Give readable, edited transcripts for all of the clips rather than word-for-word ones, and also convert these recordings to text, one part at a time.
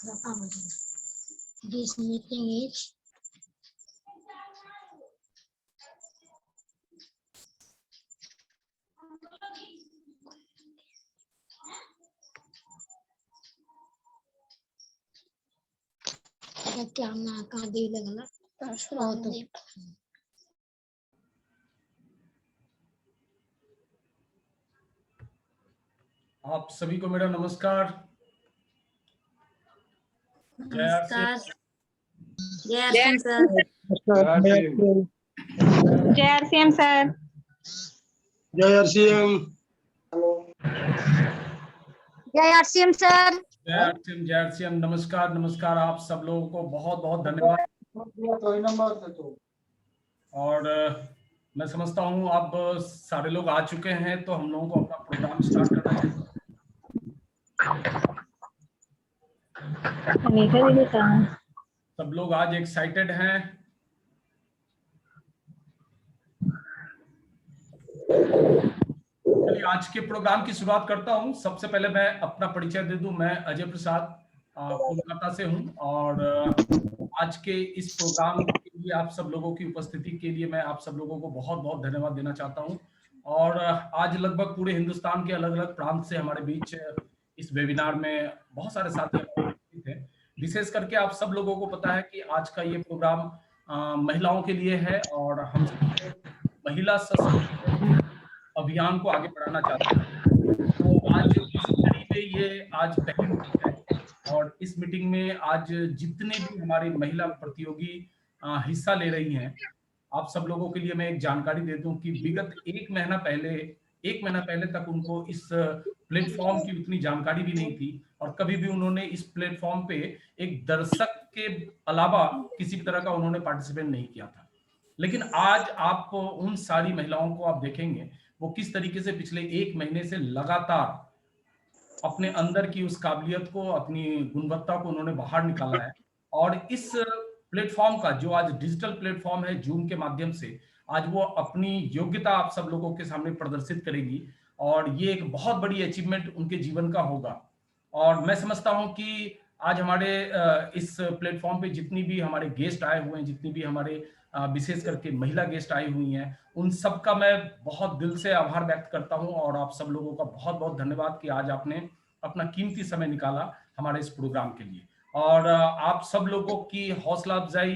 This meeting is क्या ना कहाँ दे लगला आप सभी को मेरा नमस्कार। नमस्कार। जय आरसीएम सर। जय आरसीएम सर। जय आरसीएम। जय आरसीएम सर। जय आरसीएम। नमस्कार नमस्कार। आप सब लोगों को बहुत बहुत धन्यवाद। और मैं समझता हूँ अब सारे लोग आ चुके हैं, तो हम लोगों को अपना प्रोग्राम स्टार्ट करना चाहिए। सब लोग आज एक्साइटेड हैं। चलिए आज के प्रोग्राम की शुरुआत करता हूं। सबसे पहले मैं अपना परिचय दे दूं। मैं अजय प्रसाद कोलकाता से हूं और आज के इस प्रोग्राम के लिए आप सब लोगों की उपस्थिति के लिए मैं आप सब लोगों को बहुत बहुत धन्यवाद देना चाहता हूं। और आज लगभग पूरे हिंदुस्तान के अलग अलग प्रांत से हमारे बीच इस वेबिनार में बहुत सारे साथी उपस्थित हैं। विशेष करके आप सब लोगों को पता है कि आज का ये प्रोग्राम महिलाओं के लिए है और हम महिला सशक्तिकरण अभियान को आगे बढ़ाना चाहते हैं। तो आज इस कड़ी पे ये आज पहली मीटिंग है और इस मीटिंग में आज जितने भी हमारे महिला प्रतियोगी हिस्सा ले रही हैं, आप सब लोगों के लिए मैं एक जानकारी दे दूं कि विगत एक महीना पहले तक उनको इस प्लेटफॉर्म की उतनी जानकारी भी नहीं थी और कभी भी उन्होंने इस प्लेटफॉर्म पे एक दर्शक के अलावा किसी भी तरह का उन्होंने पार्टिसिपेट नहीं किया था। लेकिन आज आप उन सारी महिलाओं को आप देखेंगे वो किस तरीके से पिछले एक महीने से लगातार अपने अंदर की उस काबिलियत को, अपनी गुणवत्ता को उन्होंने बाहर निकाला है। और इस प्लेटफॉर्म का जो आज डिजिटल प्लेटफॉर्म है जूम के माध्यम से, आज वो अपनी योग्यता आप सब लोगों के सामने प्रदर्शित करेगी और ये एक बहुत बड़ी अचीवमेंट उनके जीवन का होगा। और मैं समझता हूं कि आज हमारे इस प्लेटफॉर्म पे जितनी भी हमारे गेस्ट आए हुए हैं, जितनी भी हमारे विशेष करके महिला गेस्ट आई हुई हैं, उन सब का मैं बहुत दिल से आभार व्यक्त करता हूं और आप सब लोगों का बहुत बहुत धन्यवाद कि आज आपने अपना कीमती समय निकाला हमारे इस प्रोग्राम के लिए। और आप सब लोगों की हौसला अफजाई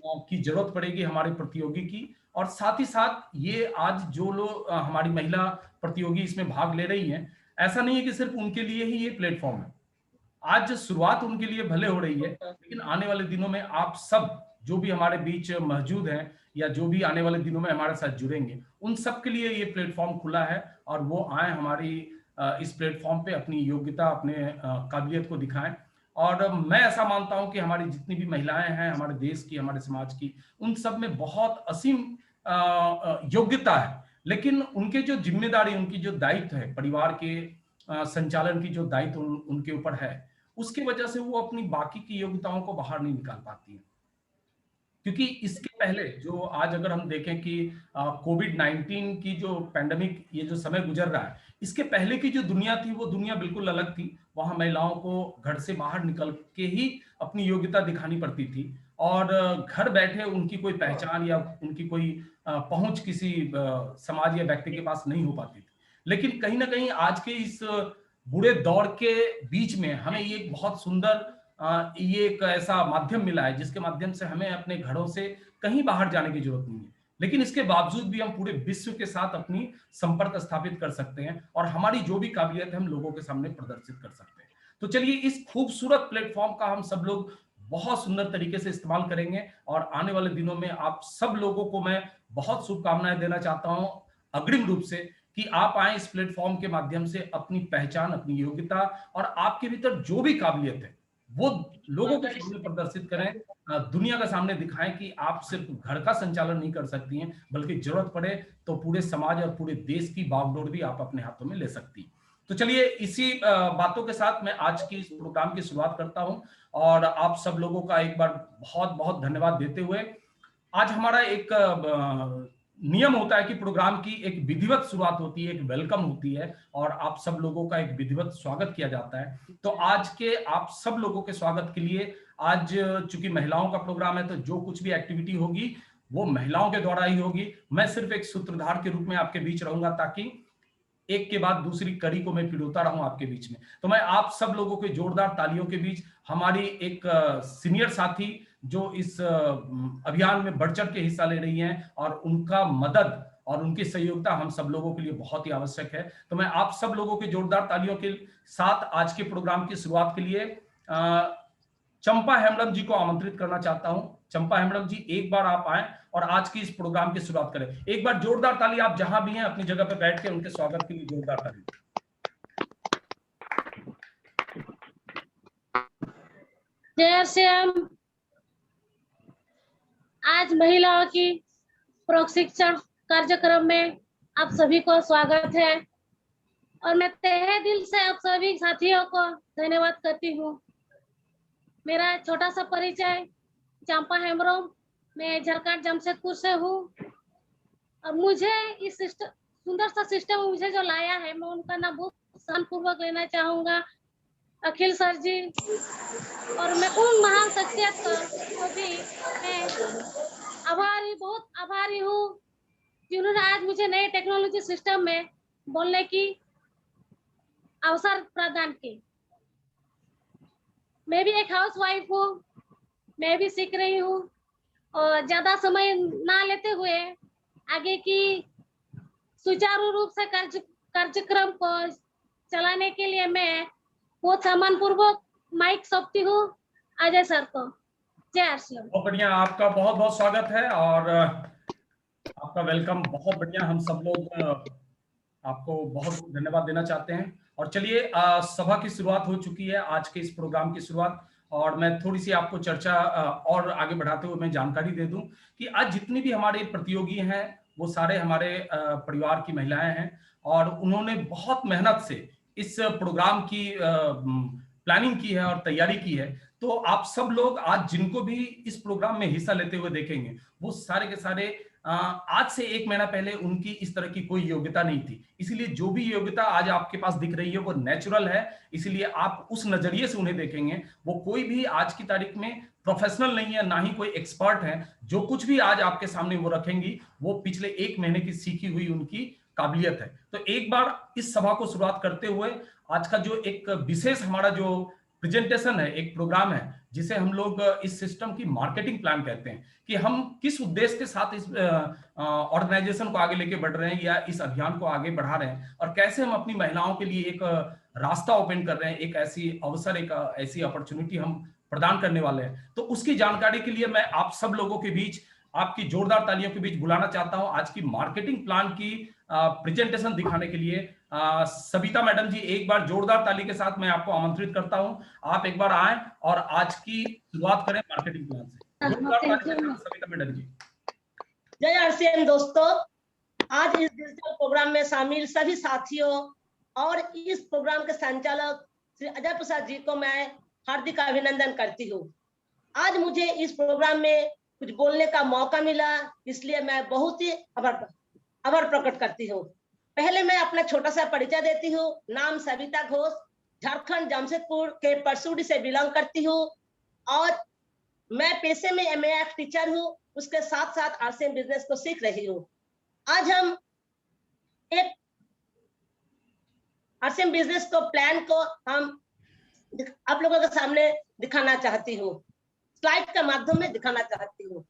की जरूरत पड़ेगी हमारे प्रतियोगी की। और साथ ही साथ ये आज जो लोग हमारी महिला प्रतियोगी इसमें भाग ले रही हैं, ऐसा नहीं है कि सिर्फ उनके लिए ही ये प्लेटफॉर्म है। आज शुरुआत उनके लिए भले हो रही है, लेकिन आने वाले दिनों में आप सब जो भी हमारे बीच मौजूद हैं या जो भी आने वाले दिनों में हमारे साथ जुड़ेंगे, उन सब के लिए ये प्लेटफॉर्म खुला है और वो आए हमारी इस प्लेटफॉर्म पे अपनी योग्यता, अपने काबिलियत को दिखाएं। और मैं ऐसा मानता हूं कि हमारी जितनी भी महिलाएं हैं हमारे देश की, हमारे समाज की, उन सब में बहुत असीम योग्यता है। लेकिन उनके जो जिम्मेदारी, उनकी जो दायित्व है, परिवार के संचालन की जो दायित्व उनके ऊपर है, उसकी वजह से वो अपनी बाकी की योग्यताओं को बाहर नहीं निकाल पाती है। क्योंकि इसके पहले जो आज अगर हम देखें कि कोविड-19 की जो पैंडेमिक, ये जो समय गुजर रहा है, इसके पहले की जो दुनिया थी वो दुनिया बिल्कुल अलग थी। वहां महिलाओं को घर से बाहर निकल के ही अपनी योग्यता दिखानी पड़ती थी और घर बैठे उनकी कोई पहचान या उनकी कोई पहुंच किसी समाज या व्यक्ति के पास नहीं हो पाती थी। लेकिन कहीं ना कहीं आज के इस बुरे दौर के बीच में हमें ये एक बहुत सुंदर ये एक ऐसा माध्यम मिला है जिसके माध्यम से हमें अपने घरों से कहीं बाहर जाने की जरूरत नहीं है। लेकिन इसके बावजूद भी हम पूरे विश्व के साथ अपनी संपर्क स्थापित कर सकते हैं और हमारी जो भी काबिलियत है हम लोगों के सामने प्रदर्शित कर सकते हैं। तो चलिए इस खूबसूरत प्लेटफॉर्म का हम सब लोग बहुत सुंदर तरीके से इस्तेमाल करेंगे और आने वाले दिनों में आप सब लोगों को मैं बहुत शुभकामनाएं देना चाहता हूं अग्रिम रूप से कि आप आए इस प्लेटफॉर्म के माध्यम से अपनी पहचान, अपनी योग्यता और आपके भीतर जो भी काबिलियत है वो लोगों के सामने प्रदर्शित करें, दुनिया के सामने दिखाएं कि आप सिर्फ घर का संचालन नहीं कर सकती हैं, बल्कि जरूरत पड़े तो पूरे समाज और पूरे देश की बागडोर भी आप अपने हाथों में ले सकती हैं। तो चलिए इसी बातों के साथ मैं आज की इस प्रोग्राम की शुरुआत करता हूं और आप सब लोगों का एक बार बहुत बहुत धन्यवाद देते हुए आज हमारा एक नियम होता है कि प्रोग्राम की एक विधिवत शुरुआत होती है, एक वेलकम होती है और आप सब लोगों का एक विधिवत स्वागत किया जाता है। तो आज के आप सब लोगों के स्वागत के लिए, आज चूंकि महिलाओं का प्रोग्राम है तो जो कुछ भी एक्टिविटी होगी वो महिलाओं के द्वारा ही होगी। मैं सिर्फ एक सूत्रधार के रूप में आपके बीच रहूंगा ताकि एक के बाद दूसरी कड़ी को मैं पिरोता रहूं आपके बीच में। तो मैं आप सब लोगों के जोरदार तालियों के बीच हमारी एक सीनियर साथी जो इस अभियान में बढ़ चढ़ के हिस्सा ले रही हैं और उनका मदद और उनकी सहयोगिता हम सब लोगों के लिए बहुत ही आवश्यक है। तो मैं आप सब लोगों के जोरदार तालियों के साथ आज के प्रोग्राम की शुरुआत के लिए चंपा हेम्ब्रम जी को आमंत्रित करना चाहता हूं। चंपा हेम्ब्रम जी, एक बार आप आए और आज की इस प्रोग्राम की शुरुआत करें। एक बार जोरदार ताली, आप जहां भी हैं अपनी जगह पे बैठ के उनके स्वागत के लिए जोरदार ताली। जय श्याम। आज महिलाओं की प्रशिक्षण कार्यक्रम में आप सभी को स्वागत है और मैं तहे दिल से आप सभी साथियों को धन्यवाद करती हूँ। मेरा छोटा सा परिचय, चंपा हेम्ब्रम, मैं झारखंड जमशेदपुर से हूँ और मुझे इस सुंदर सा सिस्टम मुझे जो लाया है, मैं उनका नाम बहुत सम्मानपूर्वक लेना चाहूंगा, अखिल सर जी। और मैं उन महान शख्सियत को भी मैं बहुत आभारी हूँ जिन्होंने आज मुझे नए टेक्नोलॉजी सिस्टम में बोलने की अवसर प्रदान की। मैं भी एक हाउसवाइफ हूँ, मैं भी सीख रही हूँ और ज्यादा समय ना लेते हुए आगे की सुचारू रूप से कार्यक्रम को चलाने के लिए मैं बहुत सम्मानपूर्वक माइक सौंपती हूँ अजय सर को। जय आरसीएम। बहुत बढ़िया, आपका बहुत बहुत स्वागत है और आपका वेलकम बहुत बढ़िया। हम सब लोग आपको बहुत धन्यवाद देना चाहते हैं। और चलिए, सभा की शुरुआत हो चुकी है, आज के इस प्रोग्राम की शुरुआत। और मैं थोड़ी सी आपको चर्चा और आगे बढ़ाते हुए मैं जानकारी दे दूं कि आज जितनी भी हमारे प्रतियोगी हैं वो सारे हमारे परिवार की महिलाएं हैं और उन्होंने बहुत मेहनत से इस प्रोग्राम की प्लानिंग की है और तैयारी की है। तो आप सब लोग आज जिनको भी इस प्रोग्राम में हिस्सा लेते हुए देखेंगे वो सारे के सारे आज से 1 महीना पहले उनकी इस तरह की कोई योग्यता नहीं थी, इसलिए जो भी योग्यता आज आपके पास दिख रही है वो नेचुरल है। इसलिए आप उस नजरिए से उन्हें देखेंगे। वो कोई भी आज की तारीख में प्रोफेशनल नहीं है, ना ही कोई एक्सपर्ट है। जो कुछ भी आज आपके सामने वो रखेंगी वो पिछले 1 महीने की सीखी हुई उनकी काबिलियत है। तो एक बार इस सभा को शुरुआत करते हुए आज का जो एक विशेष हमारा जो प्रेजेंटेशन है, एक प्रोग्राम है जिसे हम लोग इस सिस्टम की मार्केटिंग प्लान कहते हैं कि हम किस उद्देश्य के साथ इस ऑर्गेनाइजेशन को आगे लेके बढ़ रहे हैं या इस अभियान को आगे बढ़ा रहे हैं और कैसे हम अपनी महिलाओं के लिए एक रास्ता ओपन कर रहे हैं, एक ऐसी अवसर, एक ऐसी अपॉर्चुनिटी हम प्रदान करने वाले हैं। तो उसकी जानकारी के लिए मैं आप सब लोगों के बीच, आपकी जोरदार तालियों के बीच बुलाना चाहता हूं आज की मार्केटिंग प्लान की प्रेजेंटेशन दिखाने के लिए सविता मैडम जी। एक बार जोरदार ताली के साथ मैं आपको आमंत्रित करता हूं, आप एक बार आएं और आज की शुरुआत करें मार्केटिंग प्लान से। जोरदार ताली सविता मैडम जी। जय आरसीएम दोस्तों, आज इस डिजिटल प्रोग्राम में शामिल सभी साथियों और इस प्रोग्राम के संचालक श्री अजय प्रसाद जी को मैं हार्दिक अभिनंदन करती हूँ। आज मुझे इस प्रोग्राम में कुछ बोलने का मौका मिला, इसलिए मैं बहुत ही आभार प्रकट करती हूँ। पहले मैं अपना छोटा सा परिचय देती हूँ। नाम सविता घोष, झारखंड जमशेदपुर के परसुडी से बिलोंग करती हूँ और मैं पेशे में एमएएफ टीचर हूँ। उसके साथ साथ आरसीएम बिजनेस को सीख रही हूँ। आज हम एक आरसीएम बिजनेस को प्लान को हम आप लोगों के सामने दिखाना चाहती हूँ, स्लाइड के माध्यम में दिखाना चाहती हूँ।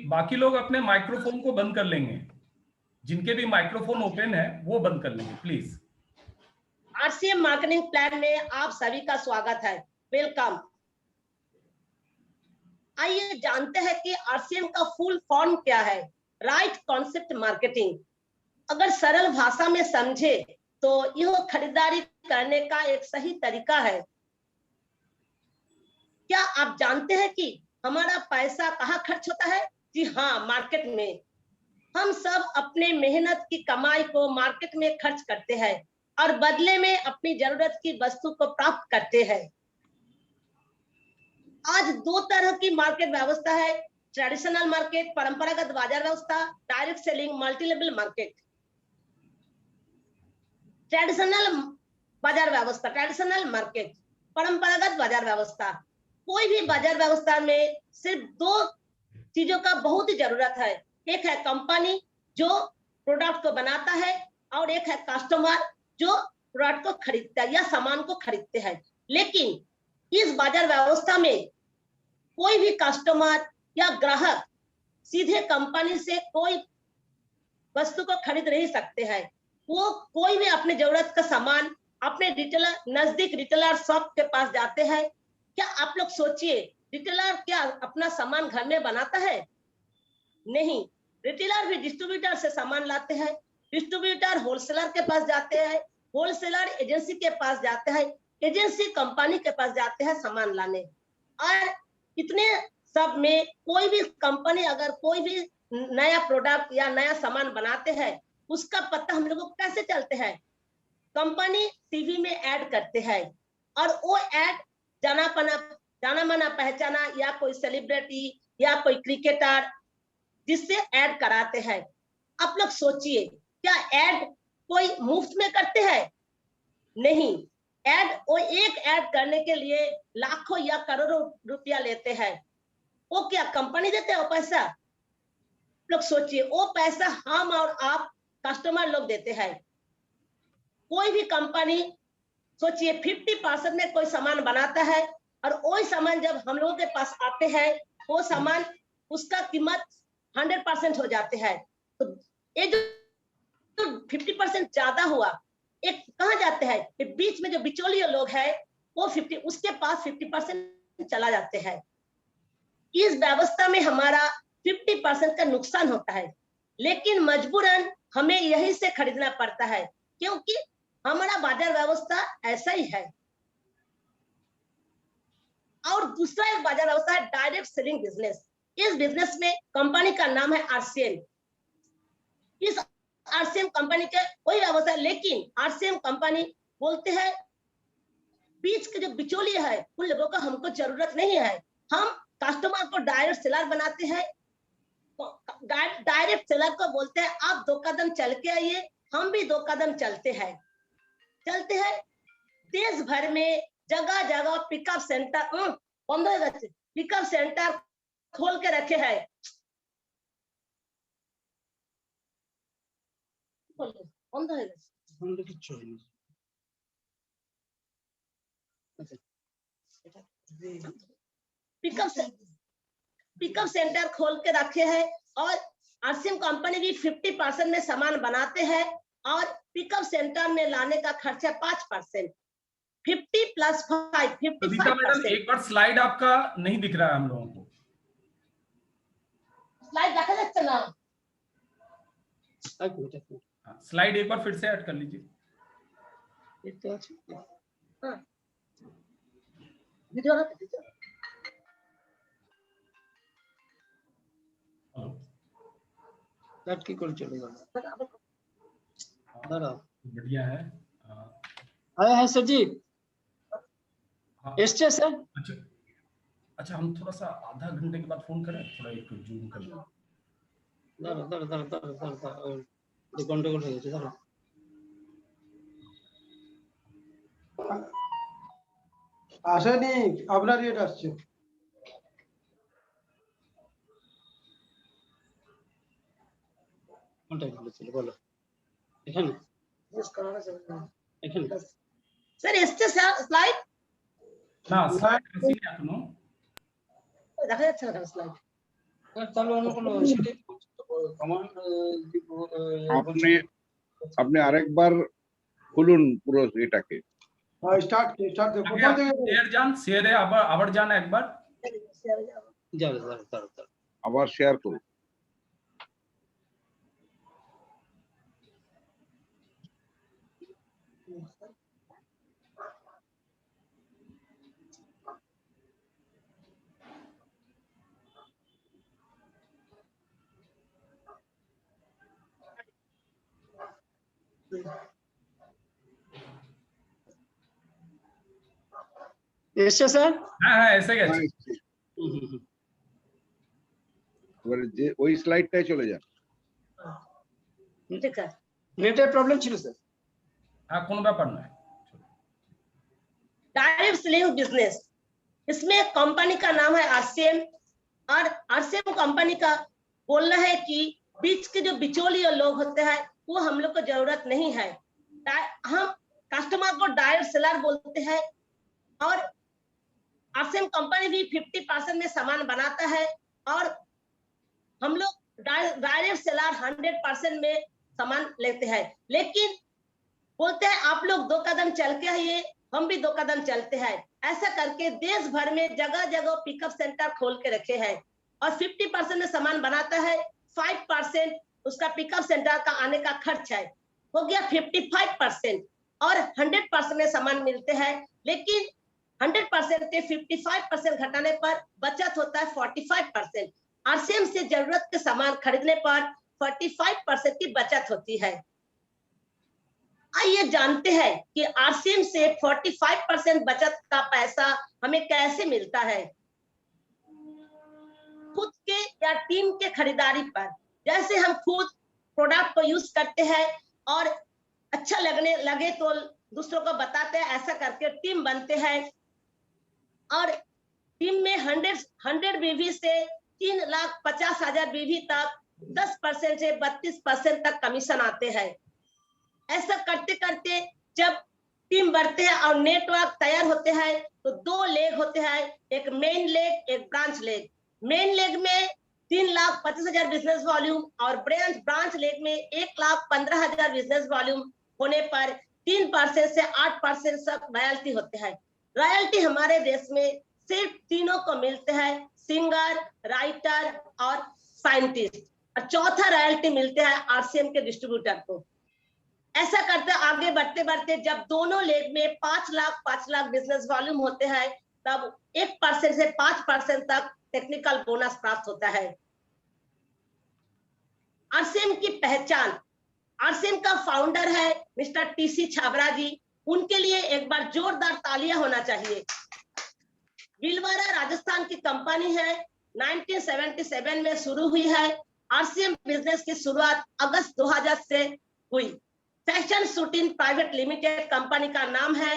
बाकी लोग अपने माइक्रोफोन को बंद कर लेंगे, जिनके भी माइक्रोफोन ओपन है वो बंद कर लेंगे प्लीज। आरसीएम मार्केटिंग प्लान में आप सभी का स्वागत है, वेलकम। आइए जानते हैं कि आरसीएम का फुल फॉर्म क्या है। Right concept marketing. अगर सरल भाषा में समझे तो यह खरीदारी करने का एक सही तरीका है। क्या आप जानते हैं कि हमारा पैसा कहाँ खर्च होता है? जी हाँ, मार्केट में। हम सब अपने मेहनत की कमाई को मार्केट में खर्च करते हैं और बदले में अपनी जरूरत की वस्तु को प्राप्त करते हैं। आज दो तरह की मार्केट व्यवस्था है, ट्रेडिशनल मार्केट, परंपरागत बाजार व्यवस्था, direct selling, multi level market. Traditional बाजार व्यवस्था, ट्रेडिशनल मार्केट, परंपरागत बाजार व्यवस्था। कोई भी बाजार व्यवस्था में सिर्फ दो चीजों का बहुत ही जरूरत है। एक है कंपनी जो प्रोडक्ट को बनाता है और एक है कस्टमर जो प्रोडक्ट को खरीदता है या सामान को खरीदते हैं। लेकिन इस बाजार व्यवस्था में कोई भी कस्टमर या ग्राहक सीधे कंपनी से कोई वस्तु को खरीद नहीं सकते हैं। वो कोई भी अपने जरूरत का सामान अपने रिटेलर, नजदीक रिटेलर शॉप के पास जाते हैं। क्या आप लोग सोचिए, रिटेलर क्या अपना सामान घर में बनाता है? नहीं, रिटेलर भी डिस्ट्रीब्यूटर से सामान लाते हैं, डिस्ट्रीब्यूटर होलसेलर के पास जाते हैं, होलसेलर एजेंसी के पास जाते हैं, एजेंसी कंपनी के पास जाते हैं सामान लाने। और इतने सब में कोई भी कंपनी अगर कोई भी नया प्रोडक्ट या नया सामान बनाते हैं, उसका पता हम लोगों को कैसे चलते हैं? कंपनी टीवी में ऐड करते हैं और वो ऐड जाना माना पहचाना या कोई सेलिब्रिटी या कोई क्रिकेटर जिससे ऐड कराते हैं। आप लोग सोचिए, क्या ऐड कोई मुफ्त में करते हैं? नहीं, ऐड वो एक ऐड करने के लिए लाखों या करोड़ों रुपया लेते हैं। वो क्या कंपनी देते हैं वो पैसा? लोग सोचिए, वो पैसा हम और आप कस्टमर लोग देते हैं। कोई भी कंपनी सोचिए 50% में कोई सामान बनाता है और वही सामान जब हम लोगों के पास आते हैं, वो सामान उसका कीमत 100% हो जाते हैं। तो ये जो 50% ज्यादा हुआ, एक कहाँ जाते हैं? ये बीच में जो बिचौलिए लोग हैं वो उसके पास 50% चला जाते हैं। इस व्यवस्था में हमारा 50% का नुकसान होता है, लेकिन मजबूरन हमें यही से खरीदना पड़ता है क्योंकि हमारा बाजार व्यवस्था ऐसा ही है। और दूसरा एक बाजार व्यवस्था है डायरेक्ट सेलिंग बिजनेस। इस बिजनेस में कंपनी का नाम है आरसीएम। इस आरसीएम कंपनी के वही व्यवस्था है, लेकिन आरसीएम कंपनी बोलते हैं बीच के जो बिचौलिए है उन लोगों का हमको जरूरत नहीं है। हम कस्टमर को डायरेक्ट सेलर बनाते हैं। डायरेक्ट सेलर को बोलते हैं आप 2 कदम चल के आइए, हम भी 2 कदम चलते हैं। देश भर में जगह जगह पिकअप सेंटर बंद हो गए, पिकअप सेंटर खोल के रखे हैं। बंद हो गए। पिकअप सेंटर खोल के रखे हैं और आरसीएम कंपनी भी 50% में सामान बनाते हैं और पिकअप सेंटर में लाने का खर्चा 5%। 50 + 5 कविता मैडम, एक बार स्लाइड आपका नहीं दिख रहा है हम लोगों को। स्लाइड देखा जाता ना? स्लाइड एक बार फिर से ऐड कर लीजिए। की कर चलेगा। बढ़िया है। आया है सर जी। एसटे सर। अच्छा, हम थोड़ा सा आधा घंटे के बाद फोन करें, थोड़ा एक जूम कर लो। গন্ডগোল হয়ে গেছে ধরো। আসেনি, আপনার রেট আসছে। কোনটা বলেছিল বলো? এখানে এখানে স্যার এসছে স্লাইড না, স্লাইড আসেনি এখনো। দেখা যাচ্ছে না স্লাইড। তাহলে অন্য কোনো সেটা আপনি আরেকবার খুলুন পুরো এটাকে। স্টার্ট শেয়ারে আবার যান একবার। আবার শেয়ার করুন। এসছে স্যার? হ্যাঁ হ্যাঁ এসে গেছে। এবারে যে ওই স্লাইডটাই চলে যান। ठीक है। নেটের প্রবলেম ছিল স্যার। হ্যাঁ কোনো ব্যাপার নয়। डायरेक्ट सेलिंग बिजनेस, इसमें कंपनी का नाम है आरसीएम और आरसीएम कंपनी का बोलना है कि बीच के जो बिचौलिए लोग होते हैं वो हम लोग को जरूरत नहीं है। हम कस्टमर को डायरेक्ट सेलर बोलते हैं और आरसीएम कंपनी भी 50% में सामान बनाता है और हम लोग डायरेक्ट सेलर 100% में सामान लेते हैं। लेकिन बोलते हैं आप लोग 2 कदम चल के आइए, हम भी 2 कदम चलते हैं। ऐसा करके देश भर में जगह जगह पिकअप सेंटर खोल के रखे हैं और 50% में सामान बनाता है, 5% उसका पिकअप सेंटर का आने का खर्च है, हो गया 55% और 100% में सामान मिलते हैं। लेकिन 100% के 55% घटाने पर बचत होता है 45%। आरसीएम से जरूरत के सामान खरीदने पर 45% की बचत होती है। आइए जानते हैं कि आरसीएम से 45% बचत का पैसा हमें कैसे मिलता है। खुद के या टीम के खरीदारी पर, जैसे हम खुद प्रोडक्ट को यूज करते हैं और अच्छा लगे तो दूसरों को बताते हैं, ऐसा करके टीम बनते हैं और टीम में 100 बीवी से 3,50,000 बीवी तक 10% से 32% तक कमीशन आते हैं। ऐसा करते करते जब टीम बढ़ते हैं और नेटवर्क तैयार होते हैं तो 2 लेग होते हैं, एक मेन लेग, एक ब्रांच लेग। मेन लेग में 3,25,000 बिजनेस वॉल्यूम और ब्रांच लेग में 1,15,000 बिजनेस वॉल्यूम होने पर 3% से 8% तक रॉयल्टी होते हैं। रॉयल्टी हमारे देश में सिर्फ तीनों को मिलते हैं, सिंगर, राइटर और साइंटिस्ट, और चौथा रॉयल्टी मिलते हैं आरसीएम के डिस्ट्रीब्यूटर को। ऐसा करते आगे बढ़ते बढ़ते जब दोनों लेग में 5 लाख बिजनेस वॉल्यूम होते हैं तब 1% से 5% तक टेक्निकल बोनस प्राप्त होता है। आरसीएम की पहचान, आरसीएम का फाउंडर है मिस्टर टीसी छाबड़ा जी, उनके लिए एक बार जोरदार तालियां होना चाहिए। भीलवाड़ा राजस्थान की कंपनी है, 1977 में शुरू हुई है। आरसीएम बिजनेस की शुरुआत अगस्त 2000 से हुई। Fashion shooting private limited company का नाम है।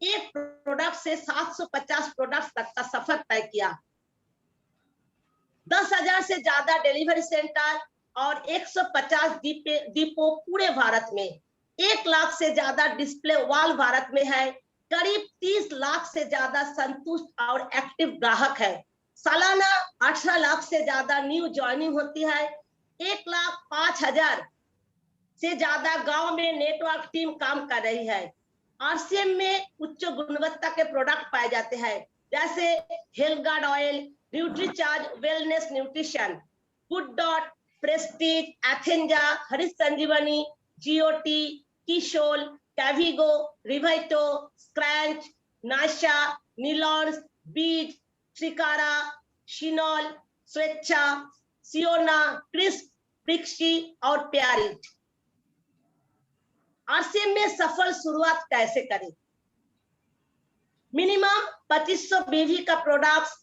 एक प्रोडक्ट से 750 प्रोडक्ट तक का सफर तय किया। 10,000 से ज्यादा डिलीवरी सेंटर और 150 डिपो पूरे भारत में, 1 लाख से ज्यादा डिस्प्ले वॉल भारत में है। करीब 30 लाख से ज्यादा संतुष्ट और एक्टिव ग्राहक है। सालाना 18 लाख से ज्यादा न्यू ज्वाइनिंग होती है। 1,05,000 से ज्यादा गांव में नेटवर्क टीम काम कर रही है। आरसीएम में उच्च गुणवत्ता के प्रोडक्ट पाए जाते हैं, जैसे Health Guard oil, Nutricharge Wellness Nutrition, Food Dot, Prestige, एथेंजा, हरीश संजीवनी, जीओटी, किशोल, कैविगो, रिवाइटो, स्क्रैंच, नाशा, नीलॉन्स, बीज, श्रीकारा, शिनॉल, स्वेच्छा, सियोना, क्रिस्प, प्रिक्सी और प्यारिट। आरसीएम में सफल शुरुआत कैसे करें? मिनिमम 2500 बीवी का प्रोडक्ट्स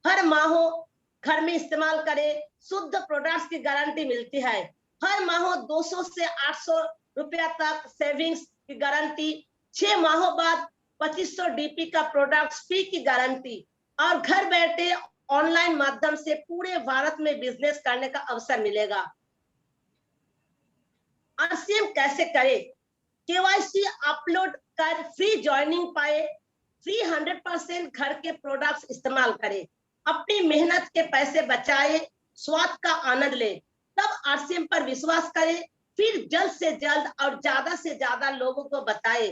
हर माह घर में इस्तेमाल करें। शुद्ध प्रोडक्ट्स की गारंटी मिलती है। हर माह 200 से 800 रुपया तक सेविंग्स की गारंटी। 6 माहों बाद 2500 डीपी का प्रोडक्ट फ्री की गारंटी और घर बैठे ऑनलाइन माध्यम से पूरे भारत में बिजनेस करने का अवसर मिलेगा। आरसीएम कैसे करें? केवाईसी अपलोड कर फ्री ज्वाइनिंग पाए, फ्री 100% घर के प्रोडक्ट्स इस्तेमाल करें, अपनी मेहनत के पैसे बचाए, स्वाद का आनंद ले, तब आरसीएम पर विश्वास करें, फिर जल्द से जल्द और ज्यादा से ज्यादा लोगों को बताए,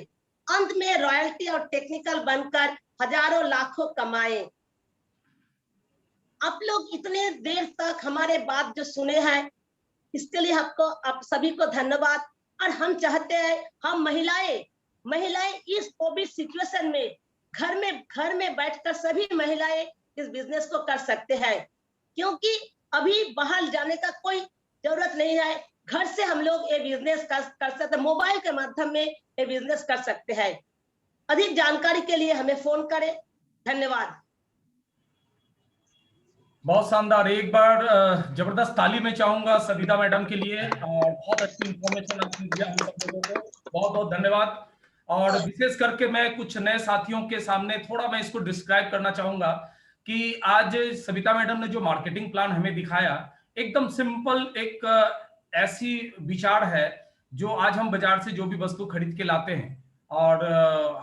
अंत में रॉयल्टी और टेक्निकल बनकर हजारों लाखों कमाए। आप लोग इतने देर तक हमारे बात जो सुने हैं, इसके लिए आपको आप सभी को धन्यवाद। और हम चाहते हैं हम महिलाएं इस कोविड सिचुएशन में घर में बैठकर सभी महिलाएं इस बिजनेस को कर सकते हैं, क्योंकि अभी बाहर जाने का कोई जरूरत नहीं है। घर से हम लोग ये बिजनेस कर सकते हैं, मोबाइल के माध्यम में ये बिजनेस कर सकते हैं। अधिक जानकारी के लिए हमें फोन करें। धन्यवाद। बहुत शानदार, एक बार जबरदस्त ताली में चाहूंगा सविता मैडम के लिए, और बहुत अच्छी इंफॉर्मेशन आपने दिया हम सब लोगों को, बहुत बहुत धन्यवाद। और विशेष करके मैं कुछ नए साथियों के सामने थोड़ा मैं इसको डिस्क्राइब करना चाहूंगा कि आज सविता मैडम ने जो मार्केटिंग प्लान हमें दिखाया, एकदम सिंपल एक ऐसी विचार है जो आज हम बाजार से जो भी वस्तु खरीद के लाते हैं और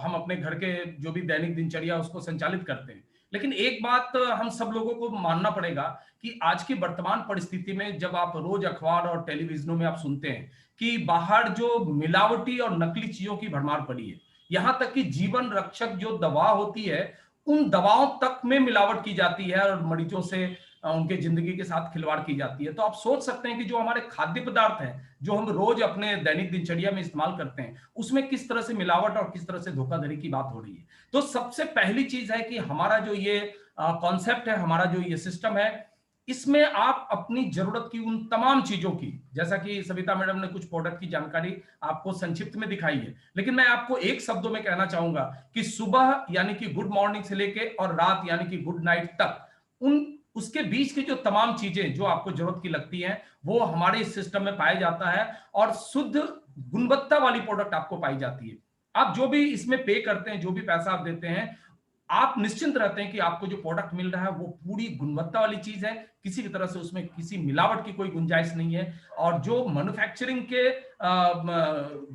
हम अपने घर के जो भी दैनिक दिनचर्या उसको संचालित करते हैं। लेकिन एक बात हम सब लोगों को मानना पड़ेगा कि आज की वर्तमान परिस्थिति में जब आप रोज अखबार और टेलीविजनों में आप सुनते हैं कि बाहर जो मिलावटी और नकली चीजों की भरमार पड़ी है, यहाँ तक कि जीवन रक्षक जो दवा होती है उन दवाओं तक में मिलावट की जाती है और मरीजों से उनके जिंदगी के साथ खिलवाड़ की जाती है। तो आप सोच सकते हैं कि जो हमारे खाद्य पदार्थ हैं जो हम रोज अपने दैनिक दिनचर्या में इस्तेमाल करते हैं उसमें किस तरह से मिलावट और किस तरह से धोखाधड़ी की बात हो रही है। तो सबसे पहली चीज है कि हमारा जो ये कॉन्सेप्ट है, हमारा जो ये सिस्टम है, इसमें आप अपनी जरूरत की उन तमाम चीजों की, जैसा कि सविता मैडम ने कुछ प्रोडक्ट की जानकारी आपको संक्षिप्त में दिखाई है, लेकिन मैं आपको एक शब्दों में कहना चाहूंगा कि सुबह यानी कि गुड मॉर्निंग से लेके और रात यानी कि गुड नाइट तक उसके बीच की जो तमाम चीजें जो आपको जरूरत की लगती हैं वो हमारे इस सिस्टम में पाया जाता है और शुद्ध गुणवत्ता वाली प्रोडक्ट आपको पाई जाती है। आप जो भी इसमें पे करते हैं, जो भी पैसा आप देते हैं, आप निश्चिंत रहते हैं कि आपको जो प्रोडक्ट मिल रहा है वो पूरी गुणवत्ता वाली चीज है, किसी भी तरह से उसमें किसी मिलावट की कोई गुंजाइश नहीं है। और जो मैन्युफैक्चरिंग के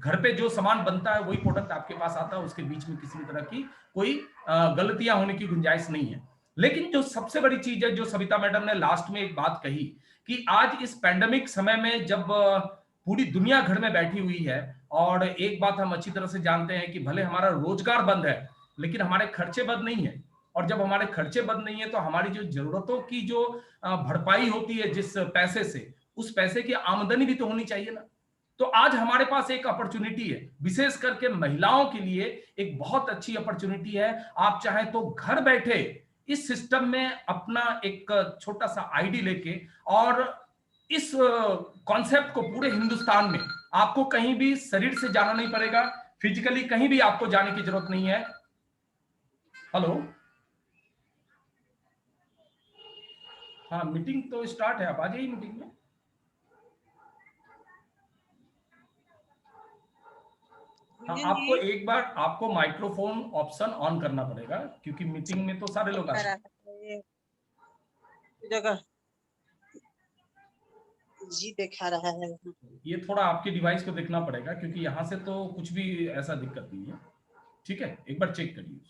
घर पे जो सामान बनता है वही प्रोडक्ट आपके पास आता है, उसके बीच में किसी भी तरह की कोई गलतियां होने की गुंजाइश नहीं है। लेकिन जो सबसे बड़ी चीज है, जो सविता मैडम ने लास्ट में एक बात कही कि आज इस पैंडेमिक समय में जब पूरी दुनिया घर में बैठी हुई है, और एक बात हम अच्छी तरह से जानते हैं कि भले हमारा रोजगार बंद है लेकिन हमारे खर्चे बंद नहीं है, और जब हमारे खर्चे बंद नहीं है तो हमारी जो जरूरतों की जो भरपाई होती है जिस पैसे से, उस पैसे की आमदनी भी तो होनी चाहिए ना। तो आज हमारे पास एक अपॉर्चुनिटी है, विशेष करके महिलाओं के लिए एक बहुत अच्छी अपॉर्चुनिटी है। आप चाहें तो घर बैठे इस सिस्टम में अपना एक छोटा सा आईडी लेके और इस कॉन्सेप्ट को पूरे हिंदुस्तान में, आपको कहीं भी शरीर से जाना नहीं पड़ेगा, फिजिकली कहीं भी आपको जाने की जरूरत नहीं है। हेलो, हाँ मीटिंग तो स्टार्ट है, आप आ जाइए मीटिंग में। हाँ, आपको एक बार आपको माइक्रोफोन ऑप्शन ऑन करना पड़ेगा क्योंकि मीटिंग में तो सारे लोग आ रहे हैं। जगह जी दिखा रहा है, ये थोड़ा आपके डिवाइस को देखना पड़ेगा क्योंकि यहाँ से तो कुछ भी ऐसा दिक्कत नहीं है। ठीक है, एक बार चेक करिए।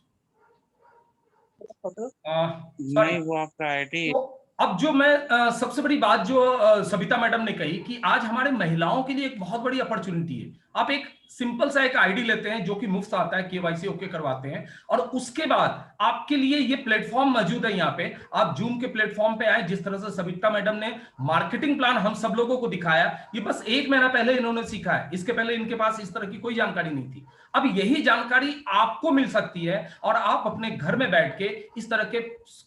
नहीं वो आपका आईडी। तो अब जो मैं सबसे बड़ी बात जो सविता मैडम ने कही कि आज हमारे महिलाओं के लिए एक बहुत बड़ी अपॉर्चुनिटी है। आप एक सिंपल सा एक आईडी लेते हैं जो कि मुफ्त आता है, केवाईसी ओके करवाते हैं, और उसके बाद आपके लिए ये प्लेटफॉर्म मौजूद है। यहाँ पे आप जूम के प्लेटफॉर्म पे आए, जिस तरह से सविता मैडम ने मार्केटिंग प्लान हम सब लोगों को दिखाया, ये बस 1 महीना पहले इन्होंने सीखा है, इसके पहले इनके पास इस तरह की कोई जानकारी नहीं थी। अब यही जानकारी आपको मिल सकती है और आप अपने घर में बैठ के इस तरह के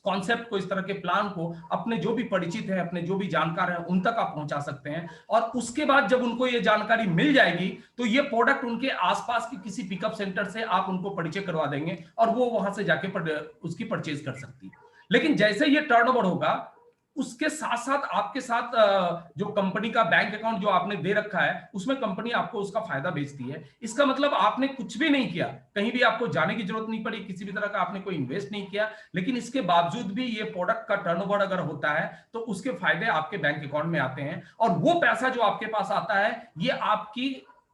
कॉन्सेप्ट को, इस तरह के प्लान को अपने जो भी परिचित है, अपने जो भी जानकार हैं उन तक आप पहुंचा सकते हैं। और उसके बाद जब उनको ये जानकारी मिल जाएगी तो ये प्रोडक्ट उनके आसपास की किसी पिकअप सेंटर से आप उनको परिचय करवा देंगे और वो वहां से जाके उसकी परचेज कर सकती है। लेकिन जैसे ये टर्नओवर होगा, उसके साथ साथ आपके साथ जो कंपनी का बैंक अकाउंट जो आपने दे रखा है उसमें कंपनी आपको उसका फायदा बेचती है। इसका मतलब आपने कुछ भी नहीं किया, कहीं भी आपको जाने की जरूरत नहीं पड़ी, किसी भी तरह का आपने कोई इन्वेस्ट नहीं किया, लेकिन इसके बावजूद भी ये प्रोडक्ट का टर्नओवर अगर होता है तो उसके फायदे आपके बैंक अकाउंट में आते हैं। और वो पैसा जो आपके पास आता है ये आपकी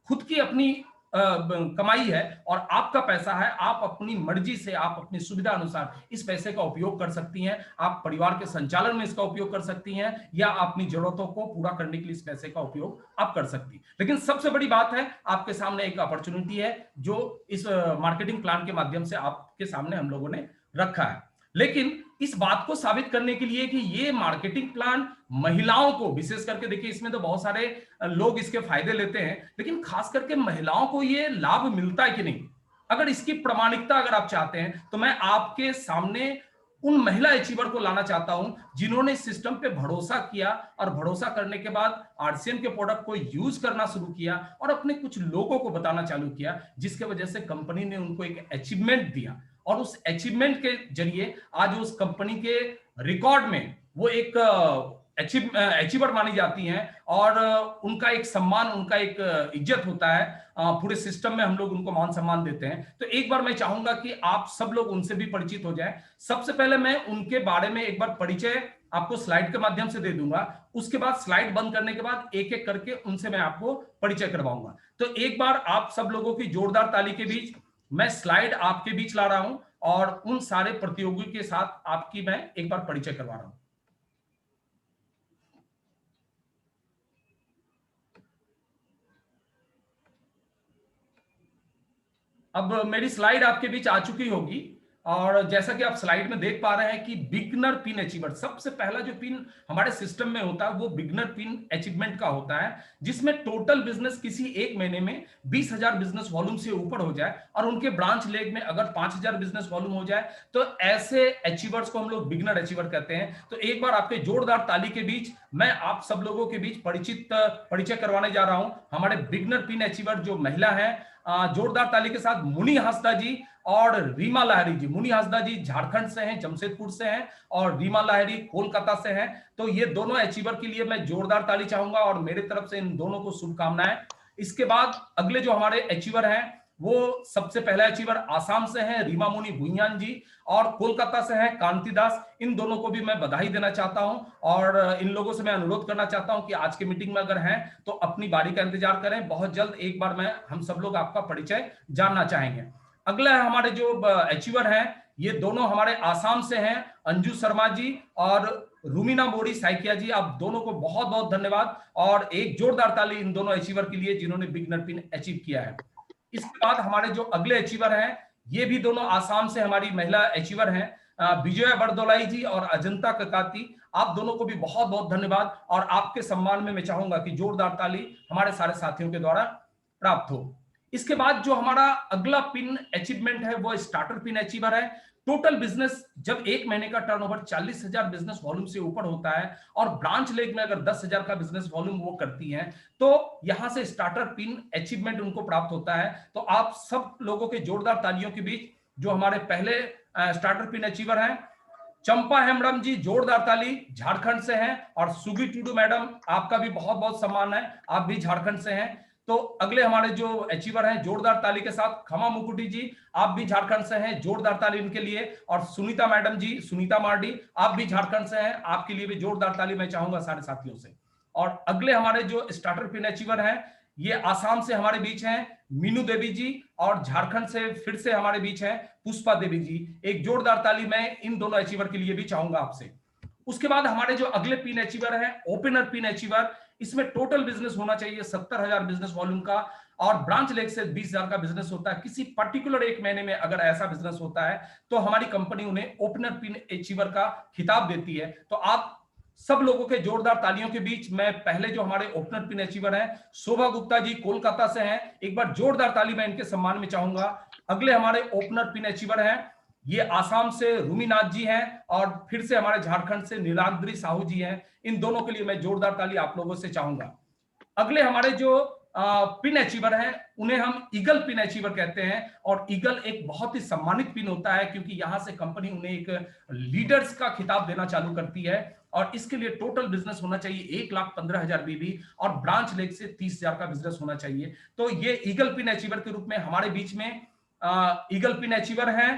खुद की अपनी कमाई है और आपका पैसा है। आप अपनी मर्जी से, आप अपनी सुविधा अनुसार इस पैसे का उपयोग कर सकती हैं। आप परिवार के संचालन में इसका उपयोग कर सकती हैं या अपनी जरूरतों को पूरा करने के लिए इस पैसे का उपयोग आप कर सकती हैं। लेकिन सबसे बड़ी बात है, आपके सामने एक अपॉर्चुनिटी है जो इस मार्केटिंग प्लान के माध्यम से आपके सामने हम लोगों ने रखा है। लेकिन इस बात को साबित करने के लिए कि ये मार्केटिंग प्लान महिलाओं को, विशेष करके देखिए इसमें तो बहुत सारे लोग इसके फायदे लेते हैं, लेकिन खास करके महिलाओं को ये लाभ मिलता है कि नहीं, अगर इसकी प्रामाणिकता अगर आप चाहते हैं तो मैं आपके सामने उन महिला अचीवर को लाना चाहता हूं जिन्होंने इस सिस्टम पे भरोसा किया और भरोसा करने के बाद आरसीएम के प्रोडक्ट को यूज करना शुरू किया और अपने कुछ लोगों को बताना चालू किया, जिसके वजह से कंपनी ने उनको एक अचीवमेंट दिया और उस अचीवमेंट के जरिए आज उस कंपनी के रिकॉर्ड में वो एक अचीवर मानी जाती हैं और उनका एक सम्मान, उनका एक इज्जत होता है, पूरे सिस्टम में हम लोग उनको मान सम्मान देते हैं। तो एक बार मैं चाहूंगा कि आप सब लोग उनसे भी परिचित हो जाएं। सबसे पहले मैं उनके बारे में एक बार परिचय आपको स्लाइड के माध्यम से दे दूंगा, उसके बाद स्लाइड बंद करने के बाद एक एक करके उनसे मैं आपको परिचय करवाऊंगा। तो एक बार आप सब लोगों की जोरदार ताली के बीच मैं स्लाइड आपके बीच ला रहा हूं और उन सारे प्रतियोगियों के साथ आपकी मैं एक बार परिचय करवा रहा हूं। अब मेरी स्लाइड आपके बीच आ चुकी होगी और जैसा कि आप स्लाइड में देख पा रहे हैं कि बिगनर पिन अचीवर, सबसे पहला जो पिन हमारे सिस्टम में होता है वो बिगनर पिन अचीवमेंट का होता है, जिसमें टोटल बिजनेस किसी एक महीने में 20,000 बिजनेस वॉल्यूम से ऊपर हो जाए और उनके ब्रांच लेग में अगर 5,000 बिजनेस वॉल्यूम हो जाए तो ऐसे अचीवर्स को हम लोग बिगनर अचीवर कहते हैं। तो एक बार आपके जोरदार ताली के बीच मैं आप सब लोगों के बीच परिचय करवाने जा रहा हूं हमारे बिगनर पिन अचीवर जो महिला है। जोरदार ताली के साथ मुनी हांसदा जी और रीमा लाहिरी जी। मुनी हांसदा जी झारखंड से हैं, जमशेदपुर से हैं और रीमा लाहिरी कोलकाता से हैं। तो ये दोनों अचीवर के लिए मैं जोरदार ताली चाहूंगा और मेरे तरफ से इन दोनों को शुभकामनाएं। इसके बाद अगले जो हमारे अचीवर हैं वो सबसे पहले अचीवर आसाम से हैं रीमा मुनी भुइयान जी और कोलकाता से हैं कांति दास। इन दोनों को भी मैं बधाई देना चाहता हूं और इन लोगों से मैं अनुरोध करना चाहता हूं कि आज के मीटिंग में अगर हैं तो अपनी बारी का इंतजार करें। बहुत जल्द एक बार हम सब लोग आपका परिचय जानना चाहेंगे। अगला है हमारे जो अचीवर हैं, ये दोनों हमारे आसाम से हैं, अंजू शर्मा जी और रूमिना मोरी साइकिया जी। आप दोनों को बहुत बहुत धन्यवाद और एक जोरदार ताली इन दोनों अचीवर के लिए जिन्होंने बिगनर पिन अचीव किया है। इसके बाद हमारे जो अगले अचीवर हैं ये भी दोनों आसाम से हमारी महिला अचीवर हैं, विजया बरदोलाई जी और अजंता ककाती। आप दोनों को भी बहुत बहुत धन्यवाद और आपके सम्मान में मैं चाहूंगा कि जोरदार ताली हमारे सारे साथियों के द्वारा प्राप्त हो। इसके बाद जो हमारा अगला पिन अचीवमेंट है वो स्टार्टर पिन अचीवर है। टोटल बिजनेस जब एक महीने का टर्नओवर 40,000 बिजनेस वॉल्यूम से ऊपर होता है और ब्रांच लेग में अगर 10,000 का बिजनेस वॉल्यूम वो करती हैं तो यहां से स्टार्टर पिन अचीवमेंट उनको प्राप्त होता है। तो आप सब लोगों के जोरदार तालियों के बीच जो हमारे पहले स्टार्टर पिन अचीवर हैं चंपा हेमब्रम जी, जोरदार ताली, झारखंड से हैं और सुगी टुडू मैडम आपका भी बहुत बहुत सम्मान है, आप भी झारखंड से हैं। तो अगले हमारे जो अचीवर हैं जोरदार ताली के साथ खमा मुकुटी जी, आप भी झारखंड से हैं, जोरदार ताली इनके लिए। और सुनीता मैडम जी, सुनीता मार्डी, आप भी झारखंड से हैं, आपके लिए भी जोरदार ताली मैं चाहूंगा सारे साथियों से। और अगले हमारे जो स्टार्टर पिन अचीवर हैं ये आसाम से हमारे बीच हैं मीनू देवी जी और झारखंड से फिर से हमारे बीच हैं पुष्पा देवी जी। एक जोरदार ताली मैं इन दोनों अचीवर के लिए भी चाहूंगा आपसे। उसके बाद हमारे जो अगले पिन अचीवर हैं ओपनर पिन अचीवर, इसमें टोटल बिजनेस होना चाहिए 70,000 बिजनेस वॉल्यूम का और ब्रांच लेग से 20,000 का बिजनेस होता है। किसी पर्टिकुलर एक महीने में अगर ऐसा बिजनेस होता है तो हमारी कंपनी उन्हें ओपनर पिन अचीवर का खिताब देती है। तो आप सब लोगों के जोरदार तालियों के बीच मैं पहले जो हमारे ओपनर पिन अचीवर हैं शोभा गुप्ता जी कोलकाता से हैं, एक बार जोरदार ताली मैं इनके सम्मान में चाहूंगा। अगले हमारे ओपनर पिन अचीवर हैं ये आसाम से रूमीनाथ जी हैं और फिर से हमारे झारखंड से नीलाद्री साहू जी हैं। इन दोनों के लिए मैं जोरदार ताली आप लोगों से चाहूंगा। अगले हमारे जो पिन अचीवर हैं उन्हें हम ईगल पिन अचीवर कहते हैं और ईगल एक बहुत ही सम्मानित पिन होता है क्योंकि यहां से कंपनी उन्हें एक लीडर्स का खिताब देना चालू करती है और इसके लिए टोटल बिजनेस होना चाहिए 1,15,000 बीबी और ब्रांच लेग से 30,000 का बिजनेस होना चाहिए। तो ये ईगल पिन अचीवर के रूप में हमारे बीच में ईगल पिन अचीवर हैं